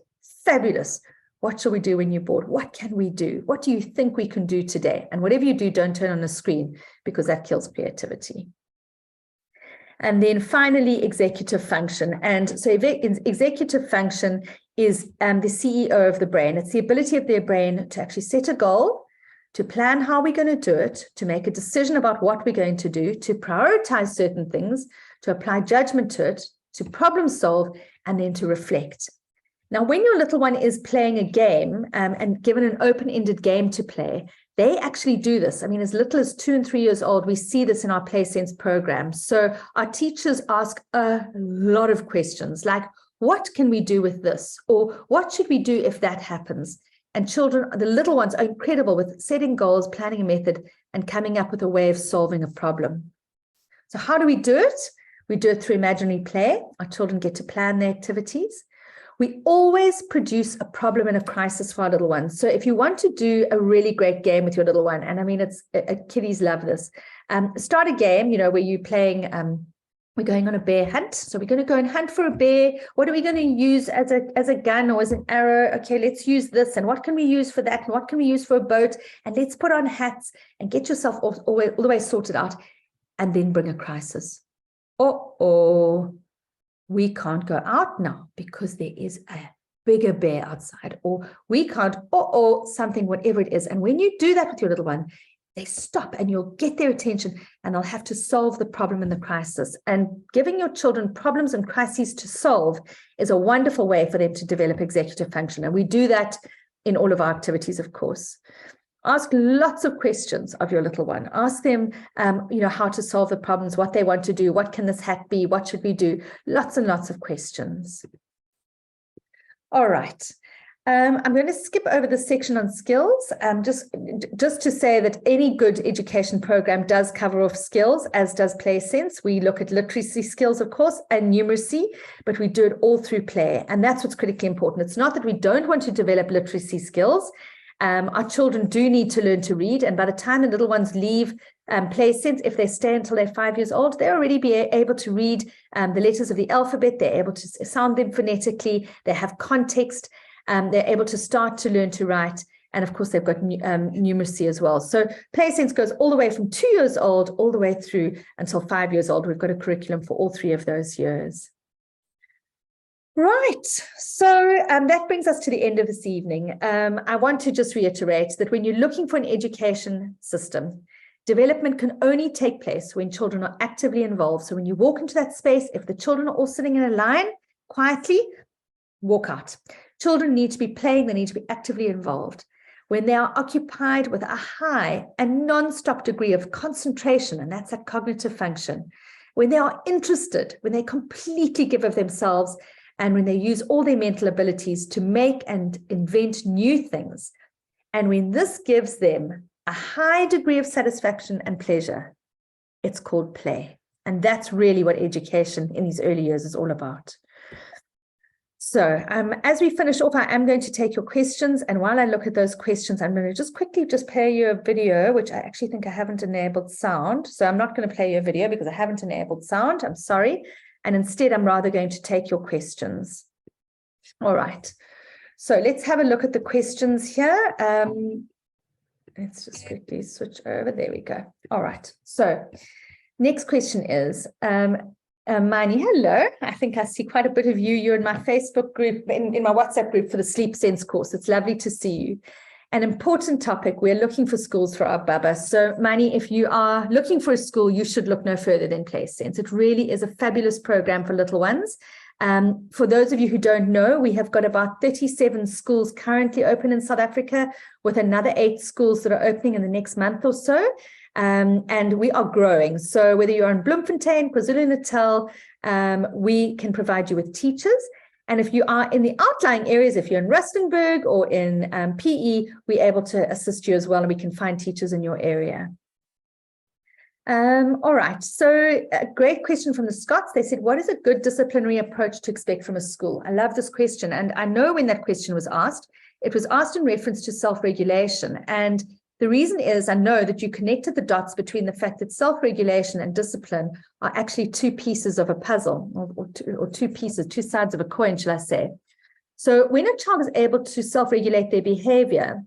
Fabulous. What shall we do when you're bored? What can we do? What do you think we can do today? And whatever you do, don't turn on the screen, because that kills creativity. And then finally, executive function. And so executive function is the CEO of the brain. It's the ability of their brain to actually set a goal, to plan how we're going to do it, to make a decision about what we're going to do, to prioritize certain things, to apply judgment to it, to problem solve, and then to reflect. Now, when your little one is playing a game and given an open-ended game to play, they actually do this. I mean, as little as 2 and 3 years old, we see this in our PlaySense program. So our teachers ask a lot of questions like, what can we do with this? Or what should we do if that happens? And children, the little ones, are incredible with setting goals, planning a method, and coming up with a way of solving a problem. So how do we do it? We do it through imaginary play. Our children get to plan their activities. We always produce a problem and a crisis for our little ones. So if you want to do a really great game with your little one, and I mean, kiddies love this, start a game, you know, where you're playing, we're going on a bear hunt. So we're going to go and hunt for a bear. What are we going to use as a gun or as an arrow? Okay, let's use this. And what can we use for that? And what can we use for a boat? And let's put on hats and get yourself all the way sorted out, and then bring a crisis. Uh-oh. We can't go out now because there is a bigger bear outside, or we can't, something, whatever it is. And when you do that with your little one, they stop and you'll get their attention, and they'll have to solve the problem and the crisis. And giving your children problems and crises to solve is a wonderful way for them to develop executive function. And we do that in all of our activities, of course. Ask lots of questions of your little one. Ask them, how to solve the problems, what they want to do, what can this hat be, what should we do? Lots and lots of questions. All right. I'm going to skip over the section on skills, just to say that any good education program does cover off skills, as does PlaySense. We look at literacy skills, of course, and numeracy, but we do it all through play. And that's what's critically important. It's not that we don't want to develop literacy skills. Our children do need to learn to read, and by the time the little ones leave PlaySense, if they stay until they're 5 years old, they'll already be able to read the letters of the alphabet. They're able to sound them phonetically. They have context. They're able to start to learn to write, and of course they've got numeracy as well. So PlaySense goes all the way from 2 years old all the way through until 5 years old. We've got a curriculum for all 3 of those years. Right, so that brings us to the end of this evening. I want to just reiterate that when you're looking for an education system, development can only take place when children are actively involved. So when you walk into that space, if the children are all sitting in a line quietly, walk out. Children need to be playing, they need to be actively involved. When they are occupied with a high and non-stop degree of concentration, and that's that cognitive function, when they are interested, when they completely give of themselves, and when they use all their mental abilities to make and invent new things, and when this gives them a high degree of satisfaction and pleasure, it's called play. And that's really what education in these early years is all about. So as we finish off, I am going to take your questions. And while I look at those questions, I'm going to just quickly play you a video, which I actually think I haven't enabled sound. So I'm not going to play you a video because I haven't enabled sound. I'm sorry. And instead, I'm rather going to take your questions. All right. So let's have a look at the questions here. Let's just quickly switch over. There we go. All right. So next question is, Mani, hello. I think I see quite a bit of you. You're in my Facebook group, in my WhatsApp group for the Sleep Sense course. It's lovely to see you. An important topic. We're looking for schools for our Baba. So Mani, if you are looking for a school, you should look no further than Play Sense. It really is a fabulous program for little ones. For those of you who don't know, we have got about 37 schools currently open in South Africa, with another 8 schools that are opening in the next month or so. And we are growing. So whether you're in Bloemfontein, KwaZulu-Natal, we can provide you with teachers. And if you are in the outlying areas, if you're in Rustenburg or in PE, we're able to assist you as well, and we can find teachers in your area. All right, so a great question from the Scots. They said, what is a good disciplinary approach to expect from a school? I love this question. And I know when that question was asked, it was asked in reference to self-regulation. And the reason is, I know that you connected the dots between the fact that self-regulation and discipline are actually 2 pieces of a puzzle, or two pieces, 2 sides of a coin, shall I say. So when a child is able to self-regulate their behavior,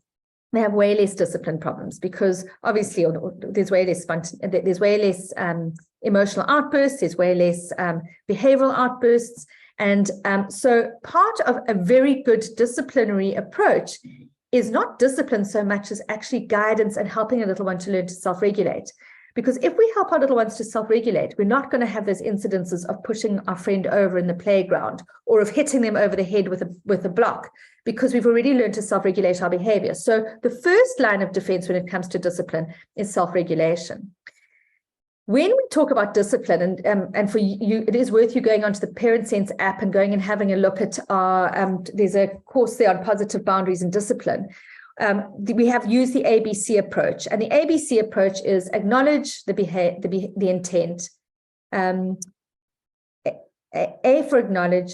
they have way less discipline problems, because obviously there's way less emotional outbursts, there's way less behavioral outbursts. And so part of a very good disciplinary approach is not discipline so much as actually guidance and helping a little one to learn to self-regulate. Because if we help our little ones to self-regulate, we're not going to have those incidences of pushing our friend over in the playground or of hitting them over the head with a block, because we've already learned to self-regulate our behavior. So the first line of defense when it comes to discipline is self-regulation. When we talk about discipline, and for you, it is worth you going onto the Parent Sense app and going and having a look at our, there's a course there on positive boundaries and discipline. We have used the ABC approach, and the ABC approach is acknowledge the intent, A for acknowledge,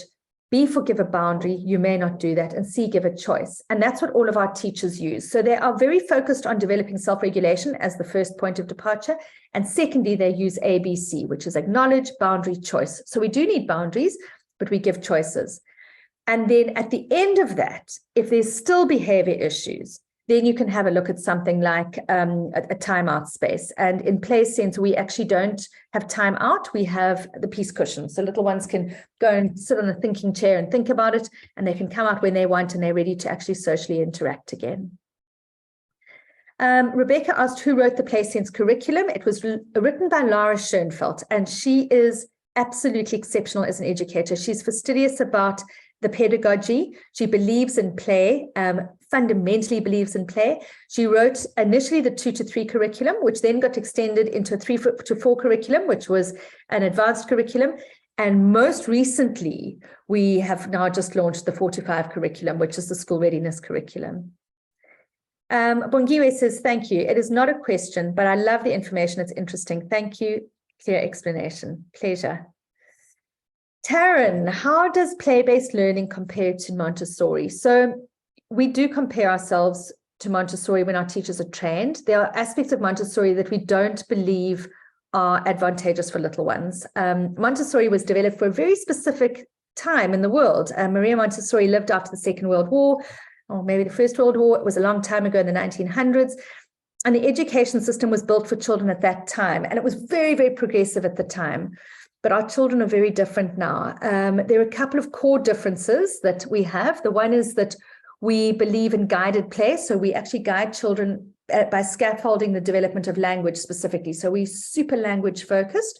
B for give a boundary, you may not do that, and C, give a choice. And that's what all of our teachers use. So they are very focused on developing self-regulation as the first point of departure. And secondly, they use ABC, which is acknowledge, boundary, choice. So we do need boundaries, but we give choices. And then at the end of that, if there's still behavior issues, then you can have a look at something like a timeout space. And in Play Sense, we actually don't have timeout. We have the peace cushion. So little ones can go and sit on a thinking chair and think about it, and they can come out when they want, and they're ready to actually socially interact again. Rebecca asked who wrote the Play Sense curriculum. It was written by Lara Schoenfeld, and she is absolutely exceptional as an educator. She's fastidious about the pedagogy. She believes in play, fundamentally believes in play. She wrote initially the 2 to 3 curriculum, which then got extended into a 3 to 4 curriculum, which was an advanced curriculum. And most recently, we have now just launched the 4 to 5 curriculum, which is the school readiness curriculum. Bongiwe says, thank you. It is not a question, but I love the information. It's interesting. Thank you. Clear explanation. Pleasure. Taryn, how does play-based learning compare to Montessori? So we do compare ourselves to Montessori when our teachers are trained. There are aspects of Montessori that we don't believe are advantageous for little ones. Montessori was developed for a very specific time in the world. Maria Montessori lived after the Second World War, or maybe the First World War. It was a long time ago in the 1900s. And the education system was built for children at that time. And it was very, very progressive at the time. But our children are very different now. There are a couple of core differences that we have. The one is that we believe in guided play. So we actually guide children by scaffolding the development of language specifically. So we're super language focused.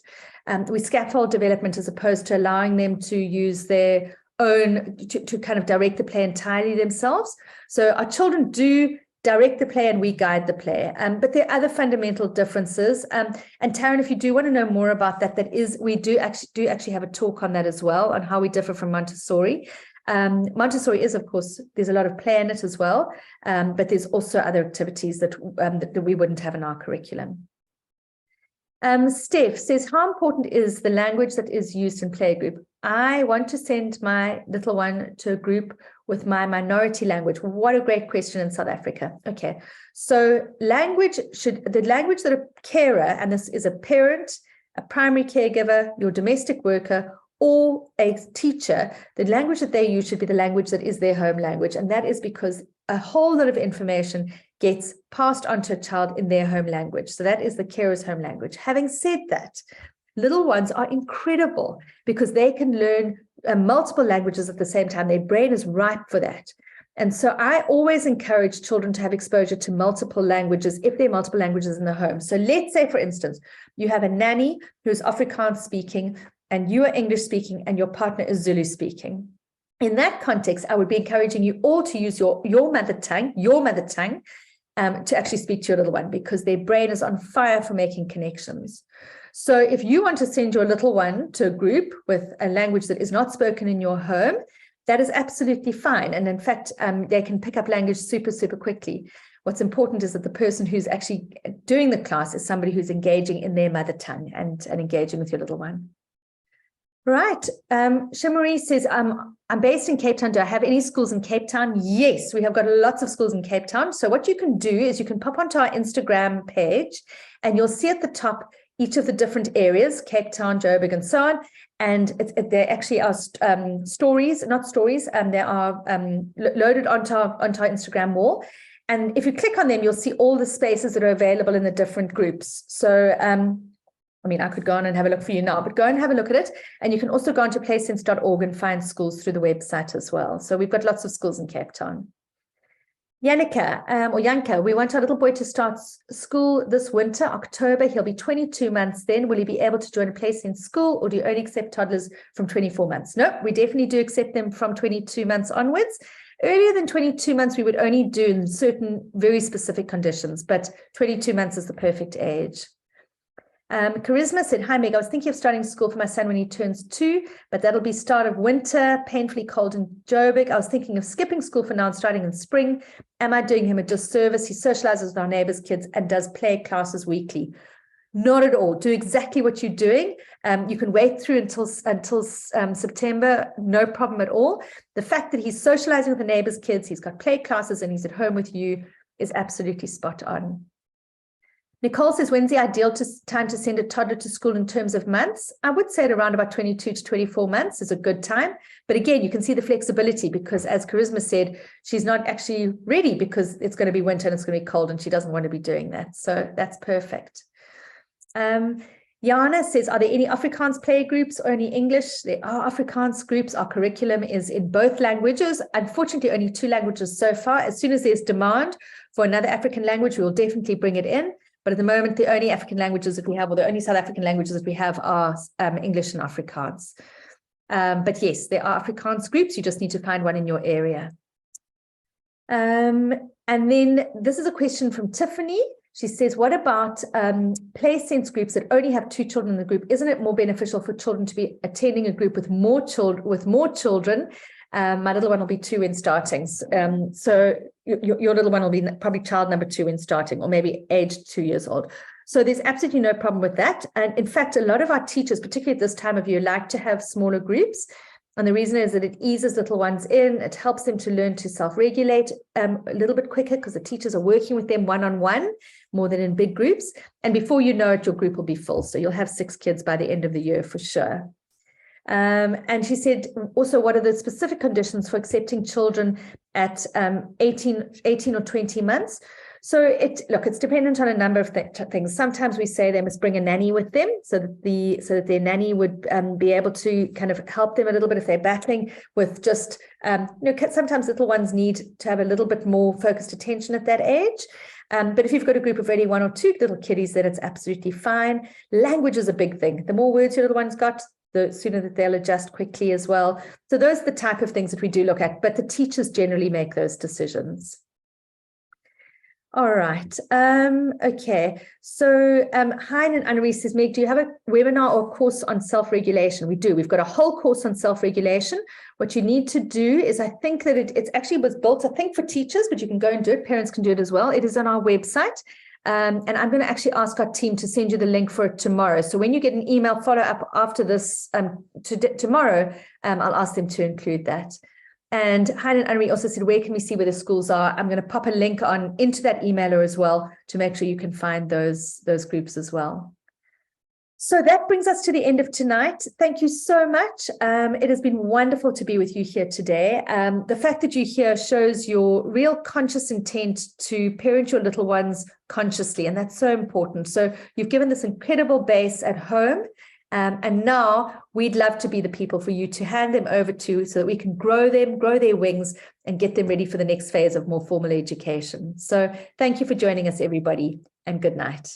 We scaffold development as opposed to allowing them to use their own, to kind of direct the play entirely themselves. So our children do direct the play and we guide the play. But there are other fundamental differences. And Taryn, if you do want to know more about that, we do actually have a talk on that as well, on how we differ from Montessori. Montessori is, of course, there's a lot of play in it as well, but there's also other activities that we wouldn't have in our curriculum. Steph says, how important is the language that is used in playgroup? I want to send my little one to a group with my minority language. What a great question in South Africa. Okay, so the language that a carer, and this is a parent, a primary caregiver, your domestic worker, or a teacher, the language that they use should be the language that is their home language. And that is because a whole lot of information gets passed on to a child in their home language. So that is the carer's home language. Having said that, little ones are incredible because they can learn multiple languages at the same time. Their brain is ripe for that. And so I always encourage children to have exposure to multiple languages if there are multiple languages in the home. So let's say, for instance, you have a nanny who's Afrikaans speaking and you are English speaking and your partner is Zulu speaking. In that context, I would be encouraging you all to use your mother tongue, to actually speak to your little one, because their brain is on fire for making connections. So if you want to send your little one to a group with a language that is not spoken in your home, that is absolutely fine. And in fact, they can pick up language super, super quickly. What's important is that the person who's actually doing the class is somebody who's engaging in their mother tongue and engaging with your little one. Right. Shamarie says, I'm based in Cape Town. Do I have any schools in Cape Town? Yes, we have got lots of schools in Cape Town. So what you can do is you can pop onto our Instagram page and you'll see at the top each of the different areas, Cape Town, Joburg, and so on. And they actually are stories, not stories, they are loaded onto our Instagram wall. And if you click on them, you'll see all the spaces that are available in the different groups. So, I mean, I could go on and have a look for you now, but go and have a look at it. And you can also go onto playsense.org and find schools through the website as well. So we've got lots of schools in Cape Town. Yanka, we want our little boy to start school this winter, October. He'll be 22 months then. Will he be able to join a PlaySense school, or do you only accept toddlers from 24 months? No, we definitely do accept them from 22 months onwards. Earlier than 22 months, we would only do in certain very specific conditions, but 22 months is the perfect age. Charisma said, hi, Meg, I was thinking of starting school for my son when he turns 2, but that'll be start of winter, painfully cold in Joburg. I was thinking of skipping school for now and starting in spring. Am I doing him a disservice? He socializes with our neighbors' kids and does play classes weekly. Not at all. Do exactly what you're doing. You can wait through until September, no problem at all. The fact that he's socializing with the neighbors' kids, he's got play classes and he's at home with you is absolutely spot on. Nicole says, when's the ideal time to send a toddler to school in terms of months? I would say at around about 22 to 24 months is a good time. But again, you can see the flexibility because, as Charisma said, she's not actually ready because it's going to be winter and it's going to be cold and she doesn't want to be doing that. So that's perfect. Jana says, are there any Afrikaans play groups or any English? There are Afrikaans groups. Our curriculum is in both languages. Unfortunately, only 2 languages so far. As soon as there's demand for another African language, we will definitely bring it in. But at the moment, the only African languages that we have, or the only South African languages that we have, are English and Afrikaans. But yes, there are Afrikaans groups. You just need to find one in your area. And then this is a question from Tiffany. She says, what about PlaySense groups that only have 2 children in the group? Isn't it more beneficial for children to be attending a group with more children? My little one will be 2 in starting. So your little one will be probably child number 2 in starting, or maybe aged 2 years old. So there's absolutely no problem with that. And in fact, a lot of our teachers, particularly at this time of year, like to have smaller groups. And the reason is that it eases little ones in. It helps them to learn to self-regulate a little bit quicker because the teachers are working with them one-on-one more than in big groups. And before you know it, your group will be full. So you'll have 6 kids by the end of the year for sure. And she said, also, what are the specific conditions for accepting children at 18 or 20 months? So it's dependent on a number of things. Sometimes we say they must bring a nanny with them so that their nanny would be able to kind of help them a little bit if they're battling with just, sometimes little ones need to have a little bit more focused attention at that age. But if you've got a group of already 1 or 2 little kiddies, then it's absolutely fine. Language is a big thing. The more words your little one's got, the sooner that they'll adjust quickly as well. So those are the type of things that we do look at, but the teachers generally make those decisions. All right. Okay. So Hein and Anne-Marie says, Meg, do you have a webinar or course on self-regulation? We do. We've got a whole course on self-regulation. What you need to do is, I think that it actually was built, I think, for teachers, but you can go and do it. Parents can do it as well. It is on our website. And I'm going to actually ask our team to send you the link for it tomorrow. So when you get an email follow-up after this tomorrow, I'll ask them to include that. And Hein and Anne-Marie also said, where can we see where the schools are? I'm going to pop a link into that emailer as well to make sure you can find those groups as well. So that brings us to the end of tonight. Thank you so much. It has been wonderful to be with you here today. The fact that you're here shows your real conscious intent to parent your little ones consciously, and that's so important. So you've given this incredible base at home. And now we'd love to be the people for you to hand them over to so that we can grow their wings and get them ready for the next phase of more formal education. So thank you for joining us, everybody, and good night.